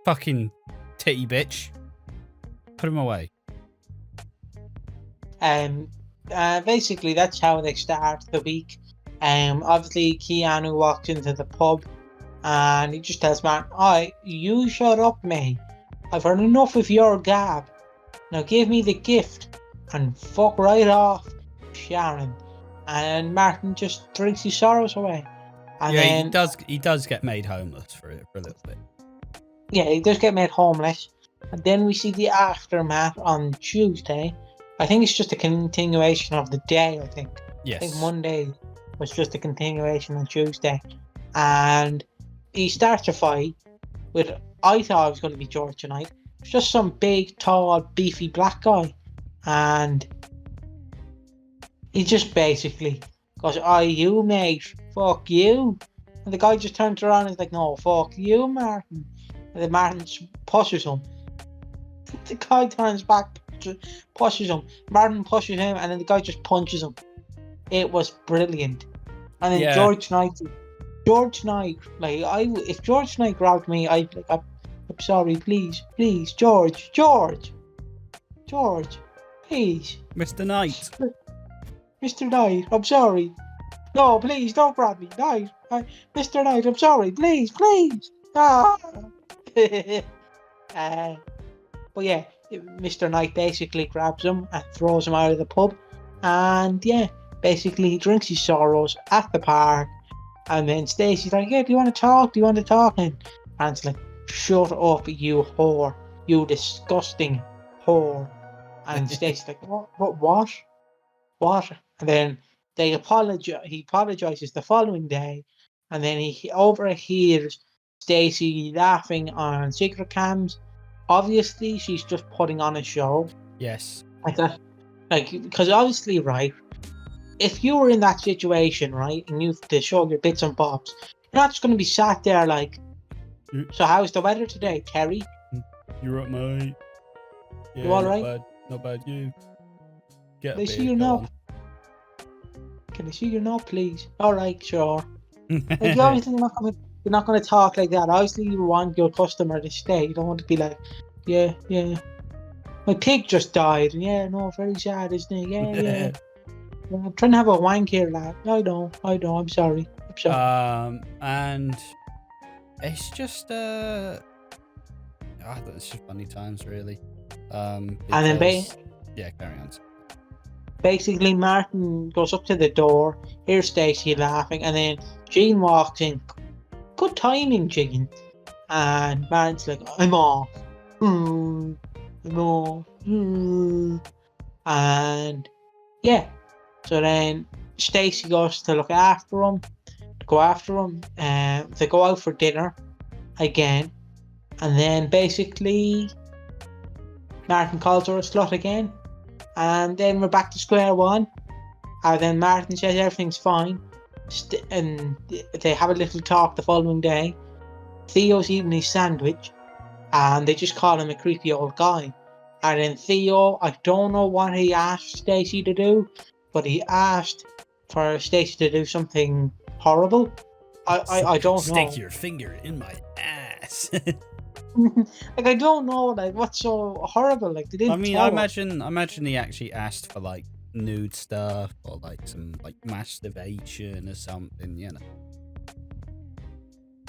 Fucking titty bitch. Put him away. Basically that's how they start the week. Obviously Keanu walks into the pub and he just tells Martin, you shut up, mate. I've heard enough of your gab. Now give me the gift and fuck right off, Sharon. And Martin just drinks his sorrows away. And then he does get made homeless for a little bit. Yeah, he does get made homeless. And then we see the aftermath on Tuesday. I think it's just a continuation of the day, I think. Yes. I think Monday was just a continuation on Tuesday. And he starts a fight with, I thought it was going to be George tonight. It's just some big, tall, beefy black guy. And he just basically goes, you mate, fuck you. And the guy just turns around and is like, no, fuck you, Martin. And then Martin pushes him. The guy turns back, pushes him. Martin pushes him, and then the guy just punches him. It was brilliant. And then George Knight, like if George Knight grabbed me, I'm sorry, please, George, please, Mr. Knight. Mr. Knight, I'm sorry. No, please don't grab me, Knight. Mr. Knight, I'm sorry, please. Ah. But yeah, Mr. Knight basically grabs him and throws him out of the pub. And yeah, basically he drinks his sorrows at the park. And then Stacey's like, yeah, do you want to talk? And Martin's like, shut up, you whore. You disgusting whore. And Stacey's like, what? And then he apologizes the following day. And then he overhears Stacey laughing on secret cams. Obviously, she's just putting on a show. Yes. Like that. Because obviously, right, if you were in that situation, right, and you have to show your bits and bobs, you're not just going to be sat there like, so how's the weather today, Terry? You're up, mate. Yeah, you all right? Not bad, you. Can I see your knob? Can I see your knob, please? All right, sure. Like, obviously, you're not going to talk like that. Obviously, you want your customer to stay. You don't want to be like, yeah. My pig just died. Yeah, no, very sad, isn't it? Yeah. I'm trying to have a wank here, lad. I know. I'm sorry. And it's just it's just funny times, really. And then carry on. Basically, Martin goes up to the door, hears Stacey laughing, and then Jean walks in. Good timing, Jean. And Martin's like, I'm off. And yeah. So then Stacey goes to go after him. They go out for dinner again. And then basically Martin calls her a slut again. And then we're back to square one. And then Martin says everything's fine. And they have a little talk the following day. Theo's eating his sandwich. And they just call him a creepy old guy. And then Theo, I don't know what he asked Stacey to do, but he asked for Stacey to do something horrible. I don't know. Stick your finger in my ass. Like, I don't know, like, what's so horrible? Like, they didn't. I mean, I imagine he actually asked for like nude stuff or like some like masturbation or something, you know.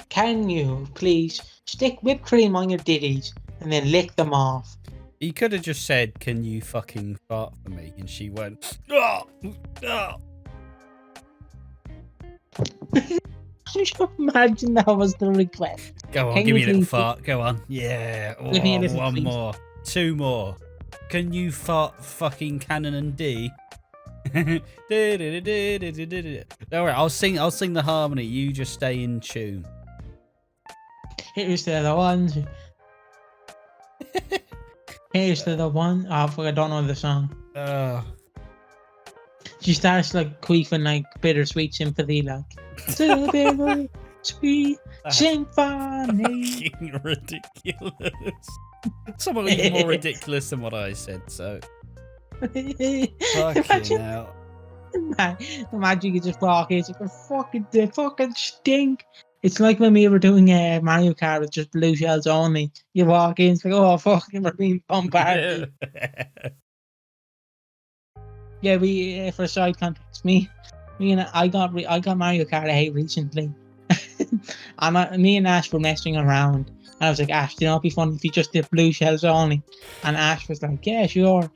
Can you please stick whipped cream on your ditties and then lick them off? He could have just said, "Can you fucking fart for me?" And she went, "Oh." Imagine that was the request. Go on, give me a little fart. Go on. Yeah. Give me a little one please. more. Two more. Can you fart fucking Cannon and D? Don't worry, I'll sing the harmony. You just stay in tune. Here's to the ones. Here's to the one. Oh, fuck, I don't know the song. She starts like queefing like bittersweet sympathy, like so bittersweet symphony. Fucking ridiculous. Somewhat even more ridiculous than what I said. So fucking hell. Imagine you just walk in, it's like they fucking stink. It's like when we were doing Mario Kart with just blue shells only. You walk in, it's like, oh fucking, we're being bombarded. Yeah, we for side context, me and I got Mario Kart 8 recently, and me and Ash were messing around, and I was like, Ash, you know, it'd be fun if you just did blue shells only, and Ash was like, yeah, sure.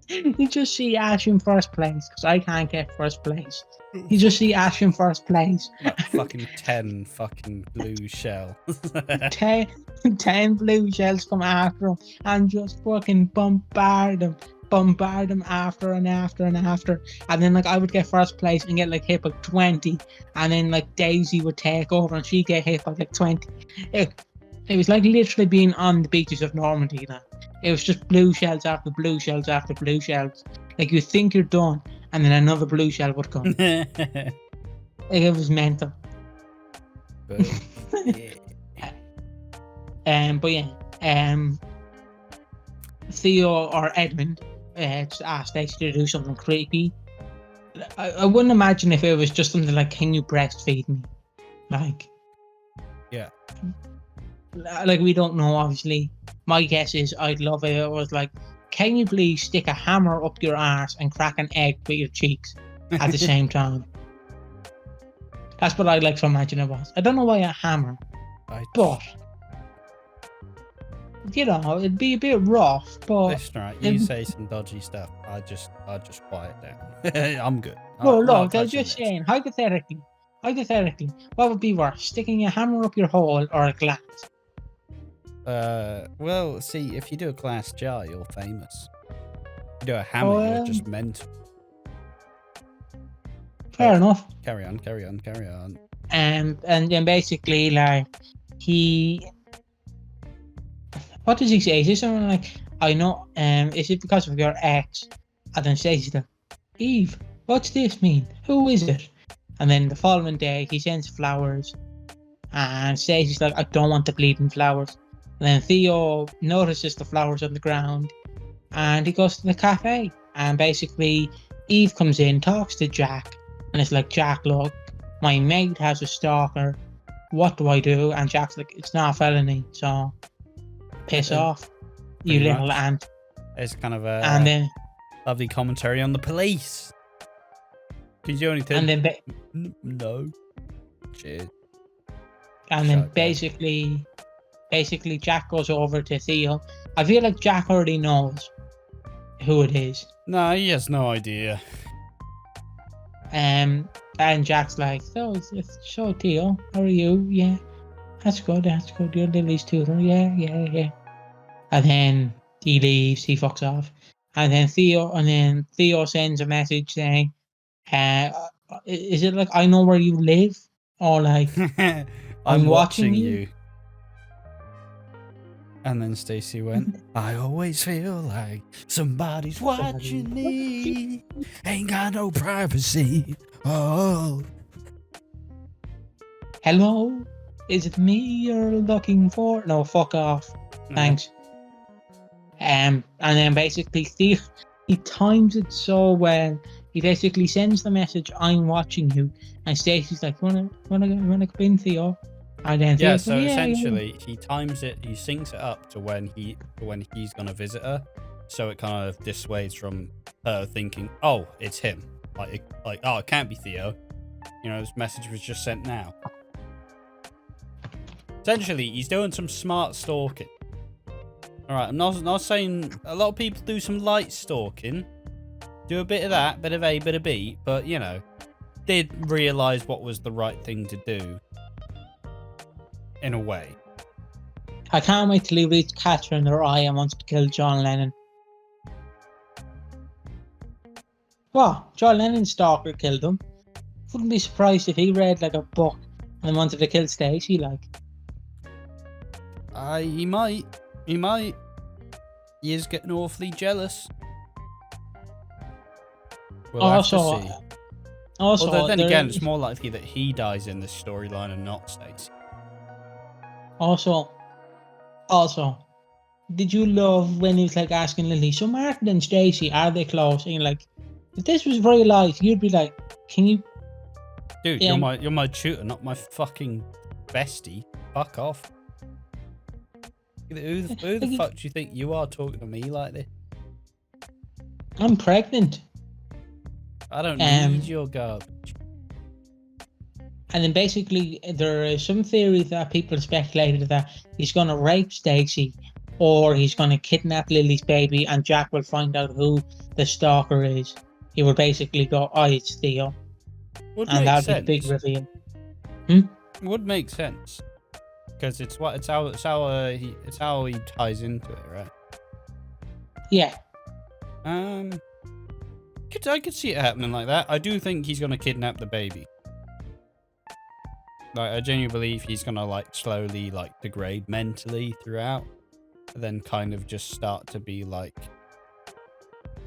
You just see Ash in first place because I can't get first place. You just see Ash in first place. Like fucking 10 fucking blue shell. 10 blue shells come after him and just fucking bombard him after and after and after. And then like I would get first place and get like hit by 20, and then like Daisy would take over and she'd get hit by like 20. It was like literally being on the beaches of Normandy. Now it was just blue shells after blue shells after blue shells. Like you think you're done, and then another blue shell would come. Like it was mental. But yeah. Theo or Edmund just asked Stacey to do something creepy. I wouldn't imagine if it was just something like, can you breastfeed me? Like, yeah. Like, we don't know, obviously. My guess is I'd love it. It was like, can you please stick a hammer up your arse and crack an egg with your cheeks at the same time? That's what I'd like to imagine it was. I don't know why a hammer, but you know, it'd be a bit rough. But listen, right, you say some dodgy stuff. I just quiet down. I'm good. Well, look, I was just saying, hypothetically, what would be worse, sticking a hammer up your hole or a glass? Well, see, if you do a glass jar, you're famous. If you do a hammer, you're just mental. Fair enough. Carry on. And then basically, like, what does he say? Is this something like, I know, is it because of your ex? And then Stacey's like, Eve, what's this mean? Who is it? And then the following day, he sends flowers. And Stacey's like, I don't want the bleeding flowers. And then Theo notices the flowers on the ground. And he goes to the cafe. And basically, Eve comes in, talks to Jack. And it's like, Jack, look, my mate has a stalker. What do I do? And Jack's like, it's not a felony, so piss off, you little ant. It's kind of a lovely commentary on the police. Can you do anything? And then no. Cheers. And then basically Jack goes over to Theo. I feel like Jack already knows who it is. No, he has no idea. And Jack's like, so Theo, how are you? Yeah, that's good. You're Lily's tutor. Yeah. And then he leaves. He fucks off. And then Theo sends a message saying, "Is it like I know where you live, or like I'm watching you?" And then Stacey went, I always feel like somebody's watching me. Ain't got no privacy. Oh. Hello? Is it me you're looking for? No, fuck off. Thanks. And then basically Theo, he times it so well. He basically sends the message, I'm watching you. And Stacey's like, wanna come in, Theo? And then Theo, so essentially he times it, he syncs it up to when he's gonna visit her, so it kind of dissuades from her thinking, oh, it's him. Like oh, it can't be Theo. You know, this message was just sent now. Essentially, he's doing some smart stalking. Alright, I'm not saying a lot of people do some light stalking. Do a bit of that, bit of A, bit of B, but you know, did realise what was the right thing to do. In a way. I can't wait till he reads Catcher in her eye and wants to kill John Lennon. What? John Lennon's stalker killed him. Wouldn't be surprised if he read like a book and wanted to kill Stacey. Like, He might. He might. He is getting awfully jealous. We'll have to also, see. also, Although then again, it's more likely that he dies in this storyline and not Stacey. also, did you love when he was like asking Lily, so Martin and Stacey, are they close? And you're like, if this was real life, you'd be like, can you? Dude, you're my tutor, not my fucking bestie. Fuck off. Who the fuck do you think you are talking to me like this? I'm pregnant. I don't need your garbage. And then basically, there is some theory that people speculated that he's going to rape Stacey, or he's going to kidnap Lily's baby, and Jack will find out who the stalker is. He will basically go, "Oh, it's Theo," and that'll be the big reveal. Would make sense because it's how he ties into it, right? Yeah. I could see it happening like that. I do think he's gonna kidnap the baby. Like, I genuinely believe he's gonna like slowly like degrade mentally throughout, and then kind of just start to be like,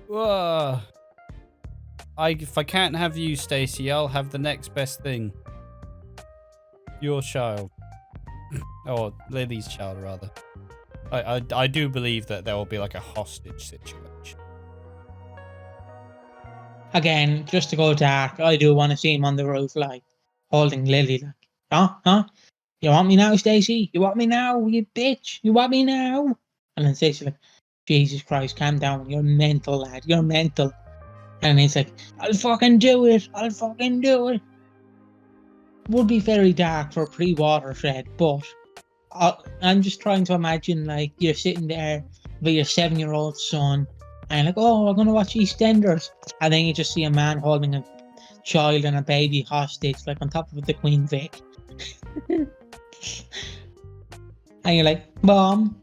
whoa. If I can't have you, Stacey, I'll have the next best thing. Your child. Or Lily's child, rather. I do believe that there will be like a hostage situation. Again, just to go dark, I do want to see him on the roof, like, holding Lily, like, huh? You want me now, Stacey? You want me now, you bitch? You want me now? And then Stacey's like, Jesus Christ, calm down. You're mental, lad. You're mental. And he's like, I'll fucking do it. I'll fucking do it. Would be very dark for pre-Watershed, but I'm just trying to imagine, like, you're sitting there with your 7-year-old son, and you're like, oh, we're going to watch EastEnders. And then you just see a man holding a child and a baby hostage, like, on top of the Queen Vic. And you're like, Mom,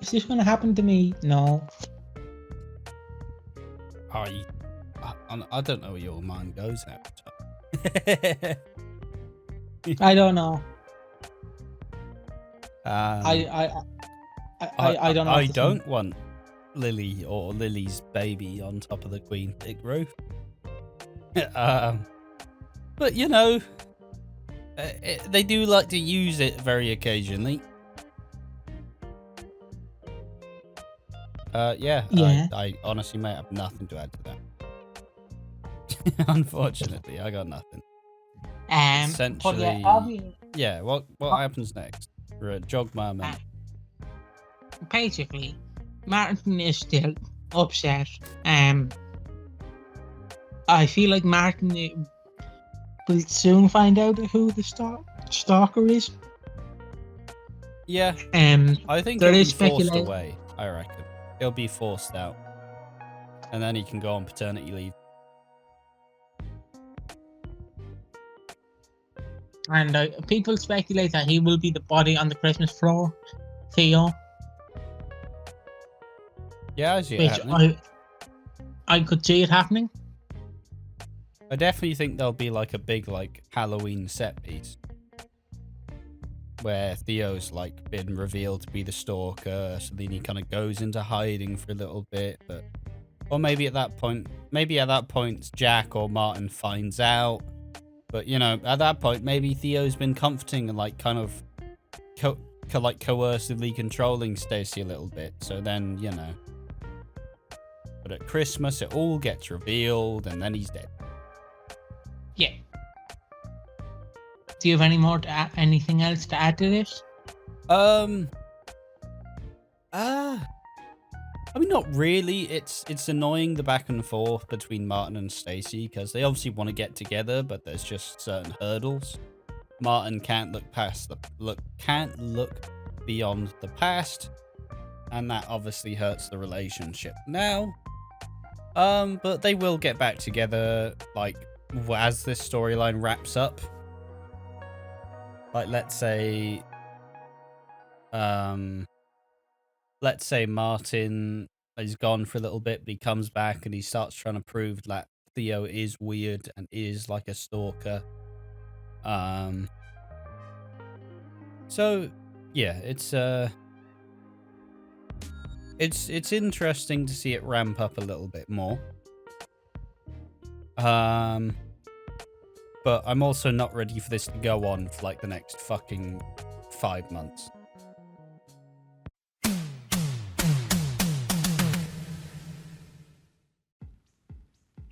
is this going to happen to me? No. I don't know where your mind goes at. I don't know. I don't know. I don't want Lily or Lily's baby on top of the Queen Vic roof. But you know, they do like to use it very occasionally. Yeah. I honestly, mate, have nothing to add to that. Unfortunately, I got nothing. Essentially, yeah. What happens next? Jog my memory. Basically, Martin is still upset. I feel like Martin will soon find out who the stalker is. Yeah. I think there he'll is be forced away. I reckon he'll be forced out, and then he can go on paternity leave. And people speculate that he will be the body on the Christmas floor, Theo. Yeah, I see it happening. I could see it happening. I definitely think there'll be like a big like Halloween set piece where Theo's like been revealed to be the stalker, so then he kind of goes into hiding for a little bit, or maybe at that point Jack or Martin finds out. But, you know, at that point, maybe Theo's been comforting and, like, kind of coercively controlling Stacey a little bit. So then, you know. But at Christmas, it all gets revealed, and then he's dead. Yeah. Do you have anything else to add to this? I mean, not really. It's annoying, the back and forth between Martin and Stacey, because they obviously want to get together, but there's just certain hurdles. Martin can't look beyond the past, and that obviously hurts the relationship now. But they will get back together, like, as this storyline wraps up. Like, let's say Martin He's gone for a little bit, but he comes back and he starts trying to prove that Theo is weird and is like a stalker. So yeah, it's interesting to see it ramp up a little bit more. But I'm also not ready for this to go on for like the next fucking 5 months.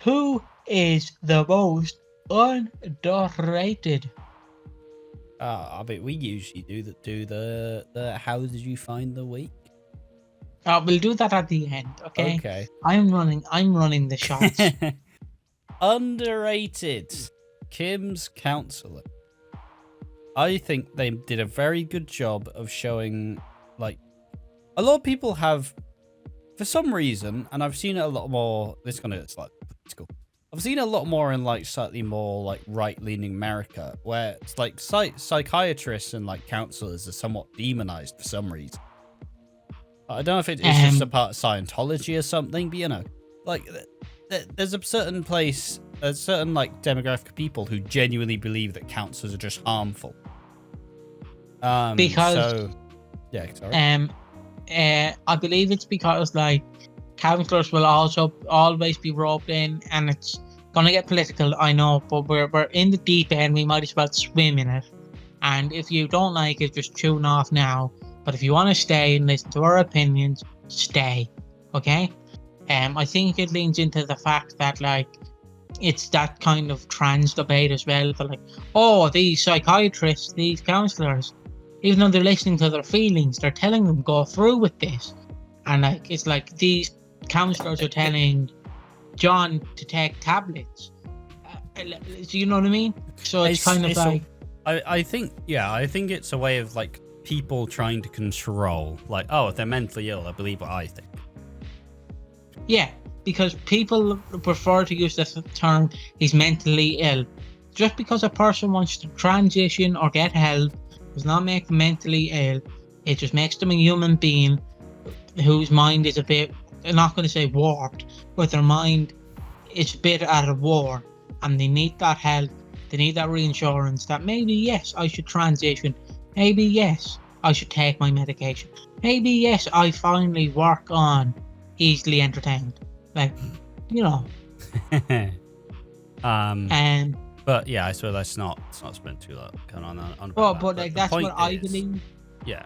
Who is the most underrated? I mean, we usually do the how did you find the week? We'll do that at the end, okay? Okay. I'm running the shots. Underrated. Kim's Counselling. I think they did a very good job of showing, like, a lot of people have, for some reason, and I've seen it a lot more, this is gonna, it's like, political. I've seen it a lot more in, like, slightly more, like, right-leaning America, where it's, like, psychiatrists and, like, counselors are somewhat demonized for some reason. I don't know if it's just a part of Scientology or something, but, you know, like, there's a certain place, a certain, like, demographic of people who genuinely believe that counselors are just harmful. Because yeah, sorry. I believe it's because, like, counselors will also always be roped in, and it's gonna get political, I know, but we're in the deep end. We might as well swim in it. And if you don't like it, just tune off now. But if you want to stay and listen to our opinions, stay, okay? I think it leans into the fact that, like, it's that kind of trans debate as well. But, like, oh, these psychiatrists, these counselors, even though they're listening to their feelings, they're telling them go through with this. And, like, it's like these counselors are telling John to take tablets. Do you know what I mean? So it's kind of like... I think it's a way of, like, people trying to control, like, oh, if they're mentally ill, I believe what I think. Yeah, because people prefer to use this term, he's mentally ill. Just because a person wants to transition or get help does not make them mentally ill. It just makes them a human being whose mind is a bit, I'm not going to say warped, but their mind is a bit at a war, and they need that help. They need that reassurance that maybe, yes, I should transition. Maybe, yes, I should take my medication. Maybe, yes, I finally work on easily entertained. Like, you know. But yeah, I suppose let's not spend too long on but like, that's what I believe. Yeah.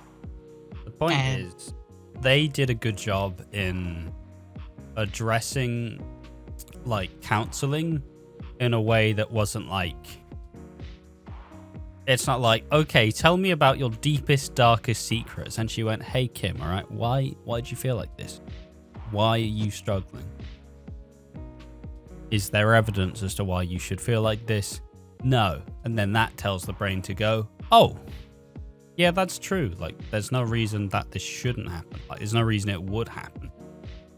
The point is, they did a good job in addressing, like, counseling in a way that wasn't like, it's not like, okay, tell me about your deepest, darkest secrets. And she went, hey, Kim, all right, why do you feel like this? Why are you struggling? Is there evidence as to why you should feel like this? No. And then that tells the brain to go, oh, yeah, that's true. Like, there's no reason that this shouldn't happen. Like, there's no reason it would happen.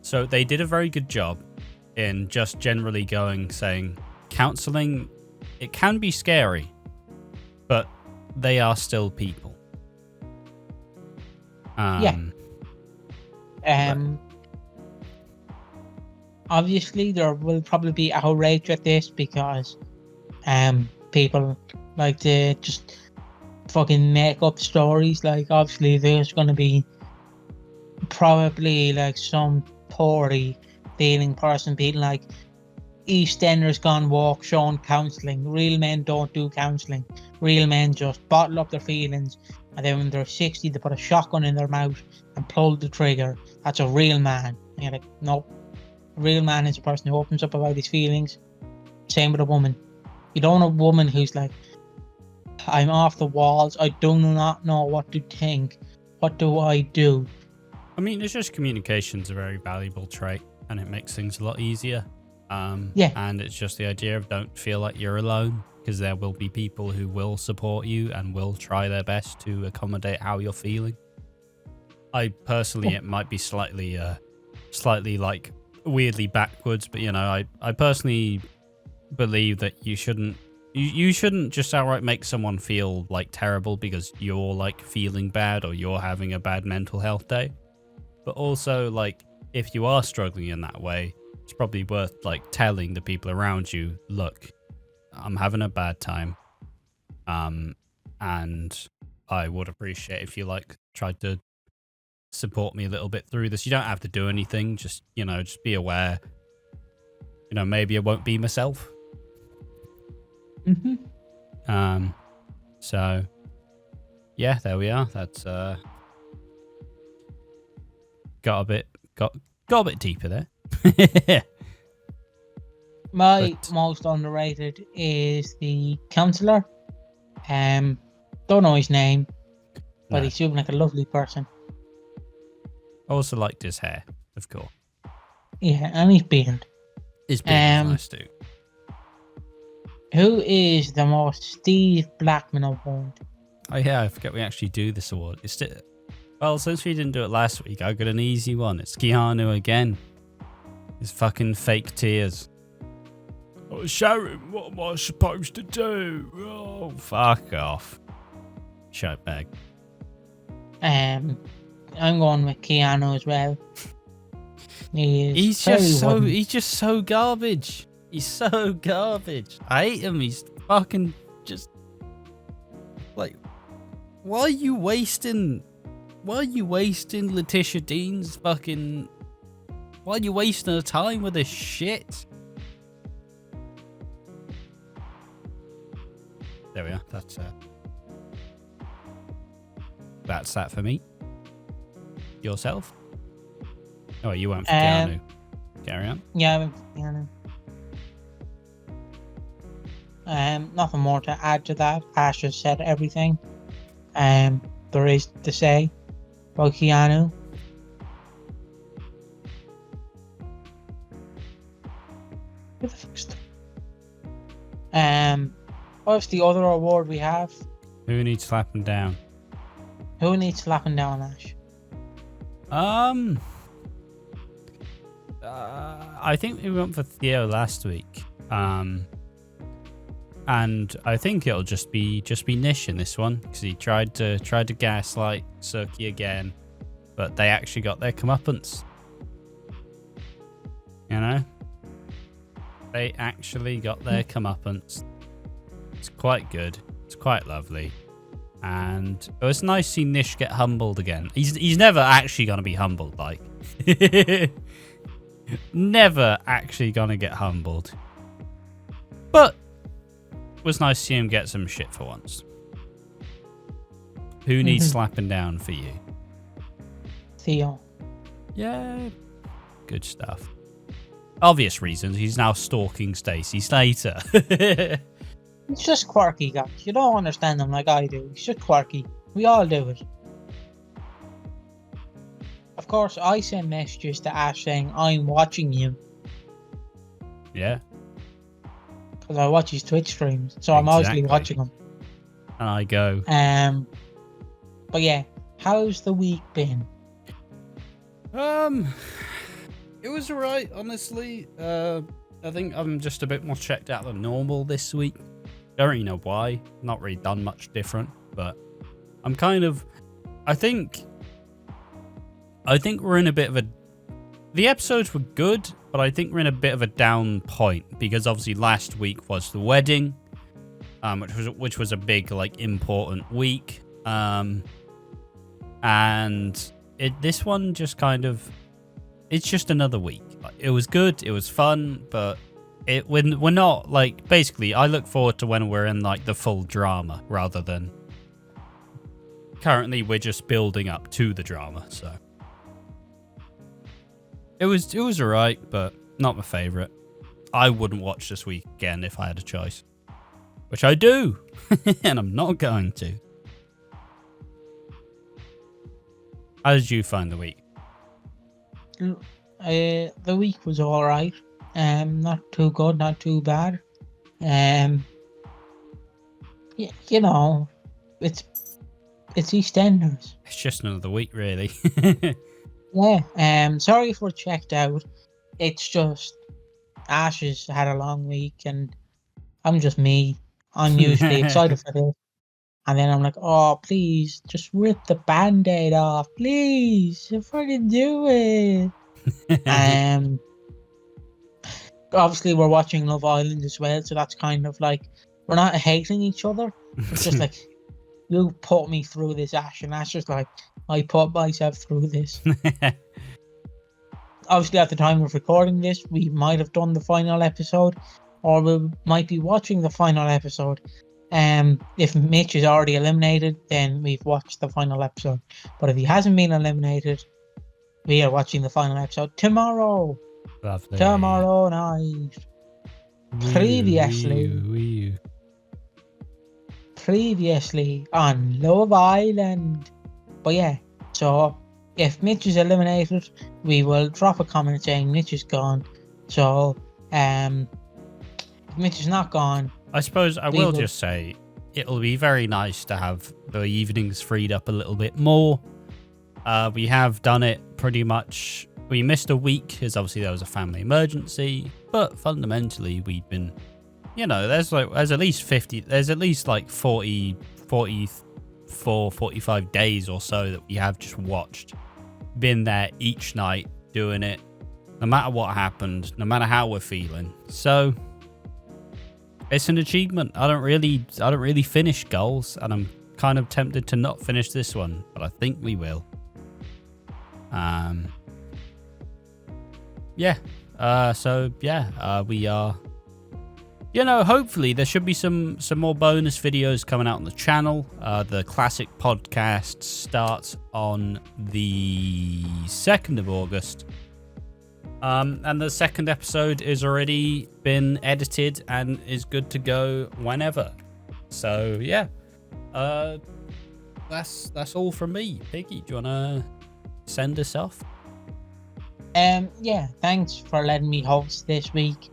So they did a very good job in just generally saying, counseling, it can be scary, but they are still people. Obviously, there will probably be outrage at this because people like to just fucking make up stories. Like, obviously, there's going to be probably, like, some poorly feeling person being like, EastEnders gone walk showing counselling. Real men don't do counselling. Real men just bottle up their feelings, and then when they're 60 they put a shotgun in their mouth and pull the trigger. That's a real man. And you're like, nope. A real man is a person who opens up about his feelings. Same with a woman. You don't want a woman who's like, I'm off the walls, I do not know what to think. What do I do? I mean, it's just communication's a very valuable trait, and it makes things a lot easier. And it's just the idea of don't feel like you're alone, because there will be people who will support you and will try their best to accommodate how you're feeling. I personally, it might be slightly like weirdly backwards, but, you know, I personally believe that you shouldn't just outright make someone feel like terrible because you're like feeling bad or you're having a bad mental health day. But also, like, if you are struggling in that way, it's probably worth like telling the people around you, look, I'm having a bad time. And I would appreciate if you like tried to support me a little bit through this. You don't have to do anything. Just, just be aware. Maybe I won't be myself. Mm-hmm. So yeah, there we are. That's got a bit deeper there. My most underrated is the counselor. Don't know his name, but No. he seemed like a lovely person. I also liked his hair, of course. Yeah, and his beard. His beard was nice too. Who is the most Steve Blackman award? Oh yeah, I forget we actually do this award. Well, since we didn't do it last week, I got an easy one. It's Keanu again. His fucking fake tears. Oh, Sharon, what am I supposed to do? Oh, fuck off. Shut back. I'm going with Keanu as well. He's just so garbage. He's so garbage. I hate him. He's fucking just like, why are you wasting Letitia Dean's fucking? Why are you wasting her time with this shit? There we are. That's that for me. Yourself? Oh, you went for Keanu. Carry on. Yeah, I went for Keanu. Nothing more to add to that. Ash has said everything. There is to say about Keanu. Who the fuck's what's the other award we have? Who needs slapping down? Who needs slapping down, Ash? I think we went for Theo last week. And I think it'll just be Nish in this one, because he tried to gaslight Suki again, but they actually got their comeuppance. They actually got their comeuppance. It's quite good. It's quite lovely. And it was nice to see Nish get humbled again. He's never actually going to be humbled, like. Never actually going to get humbled. But it was nice to see him get some shit for once. Who needs slapping down for you? Theo. Yeah. Good stuff. Obvious reasons. He's now stalking Stacey Slater. He's just quirky, guys. You don't understand him like I do. He's just quirky. We all do it. Of course, I send messages to Ash saying, I'm watching you. Yeah. Because I watch his Twitch streams. So I'm obviously watching him. And I go. But yeah, how's the week been? It was alright, honestly. I think I'm just a bit more checked out than normal this week. Don't really know why. Not really done much different, but I'm kind of. I think we're in a bit of a. The episodes were good, but I think we're in a bit of a down point because obviously last week was the wedding, which was a big important week, and this one just kind of. It's just another week. It was good. It was fun, but we're not basically. I look forward to when we're in the full drama rather than. Currently, we're just building up to the drama. So it was alright, but not my favorite. I wouldn't watch this week again if I had a choice, which I do, and I'm not going to. How did you find the week? The week was alright. Not too good, not too bad. It's EastEnders. It's just another week, really. Yeah. Sorry if we're checked out. It's just Ash has had a long week, and I'm just me. I'm usually excited for this, and then I'm like, oh, please, just rip the Band-Aid off, please. If I can do it. Um, obviously we're watching Love Island as well, so that's kind of like we're not hating each other. It's just like you put me through this, Ash, and Ash just like I put myself through this. Obviously, at the time of recording this, we might have done the final episode, or we might be watching the final episode. If Mitch is already eliminated, then we've watched the final episode. But if he hasn't been eliminated, we are watching the final episode tomorrow. Lovely. Tomorrow night. Previously on Love Island. But yeah, so if Mitch is eliminated, we will drop a comment saying Mitch is gone. So, if Mitch is not gone, I suppose I will just say it'll be very nice to have the evenings freed up a little bit more. We have done it pretty much. We missed a week because obviously there was a family emergency, but fundamentally we've been, there's at least like 40, 44, 45 days or so that we have just watched. Been there each night doing it, no matter what happened, no matter how we're feeling. So it's an achievement. I don't really finish goals, and I'm kind of tempted to not finish this one, but I think we will. We are. Hopefully there should be some more bonus videos coming out on the channel. The classic podcast starts on the 2nd of August. And the second episode is already been edited and is good to go whenever. So yeah. That's all from me. Piggy, do you wanna send us off? Yeah, thanks for letting me host this week.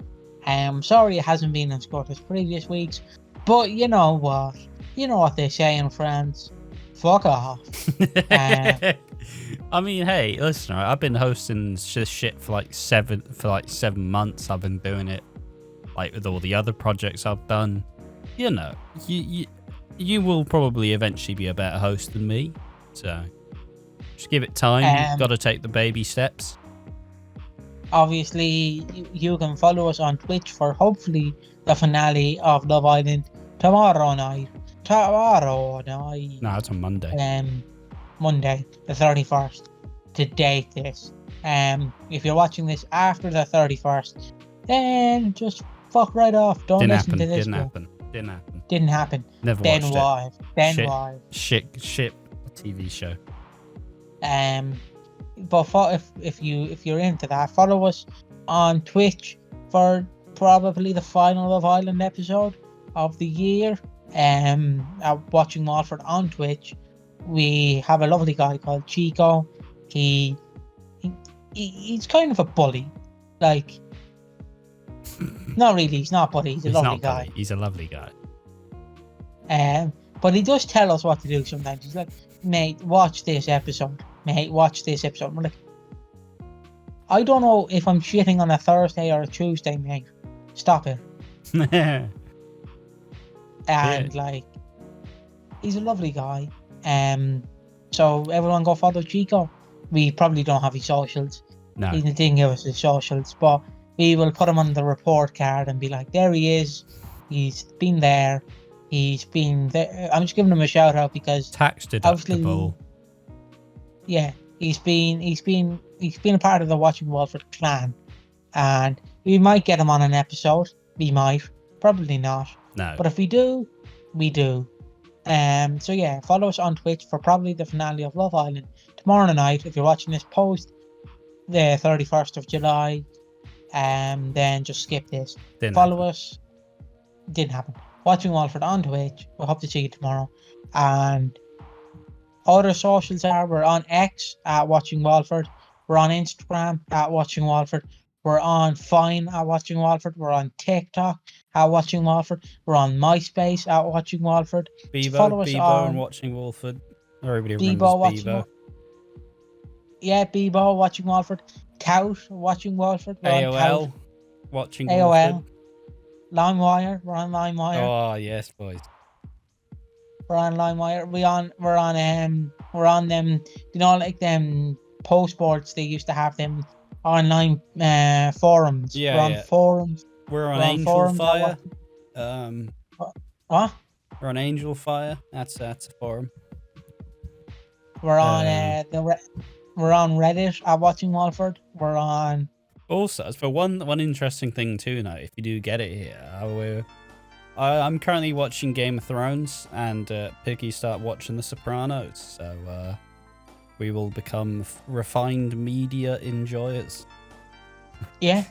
Sorry it hasn't been as good as previous weeks, but you know what? You know what they say in France. Fuck off. I mean, hey, listen, I've been hosting this shit for like 7 months. I've been doing it like with all the other projects I've done. You will probably eventually be a better host than me. So just give it time. You've got to take the baby steps. Obviously, you can follow us on Twitch for hopefully the finale of Love Island tomorrow night. No, it's on Monday. Monday, the 31st, to date this. If you're watching this after the 31st, then just fuck right off. Don't listen to this. Didn't happen. Never then watched why? it. Then shit, why? Shit TV show. But if you're into that, follow us on Twitch for probably the final Love Island episode of the year. Watching Walford on Twitch. We have a lovely guy called Chico. He's kind of a bully. Like, not really. He's not a bully. He's a lovely guy. He's a lovely guy. But he does tell us what to do sometimes. He's like, mate, watch this episode. We're like, I don't know if I'm shitting on a Thursday or a Tuesday, mate. Stop it. And like, he's a lovely guy. So everyone go follow Chico. We probably don't have his socials. No. He didn't give us his socials, but we will put him on the report card and be like, there he is. He's been there. He's been there. I'm just giving him a shout out because tax deductible. Yeah, he's been a part of the Watching Walford clan, and we might get him on an episode. We might, probably not. No. But if we do, we do. So yeah, follow us on Twitch for probably the finale of Love Island tomorrow night. If you're watching this post the 31st of July, then just skip this. Follow us. Didn't happen. Watching Walford on Twitch. We hope to see you tomorrow. And other socials are, we're on X at Watching Walford. We're on Instagram at Watching Walford. We're on Fine at Watching Walford. We're on TikTok at Watching Walford. We're on MySpace at Watching Walford. Bebo and Watching Walford. Everybody remembers Bebo. Bebo Watching Walford. Tout Watching Walford. AOL Watching AOL. Walford. LimeWire. We're on LimeWire. Oh yes, boys. We're on LimeWire. We're on them. Like them post boards. They used to have them online forums. Yeah, We're on yeah. forums. We're on We're on Angel forums. Fire. What? We're on Angel Fire. That's a forum. We're on Um, we're on Reddit at Watching Walford. We're on. Also, for one interesting thing too, now if you do get it here, I'm currently watching Game of Thrones, and Piggy start watching The Sopranos. So we will become refined media enjoyers. Yeah.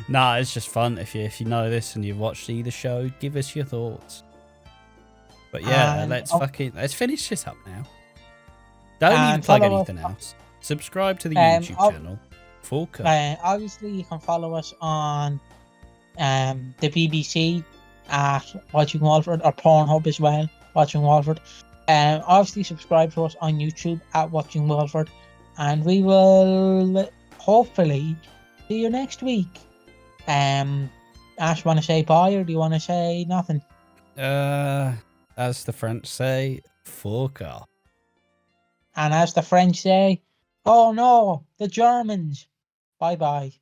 Nah, it's just fun. If you know this and you've watched either show, give us your thoughts. But yeah, And, let's finish this up now. Don't need to and plug follow anything us. else. Subscribe to the YouTube channel. Fulker. Obviously, you can follow us on the BBC at Watching Walford, or Pornhub as well, Watching Walford. Obviously, subscribe to us on YouTube at Watching Walford, and we will hopefully see you next week. Ash, want to say bye, or do you want to say nothing? As the French say, Fulker. And as the French say, oh no, the Germans. Bye bye.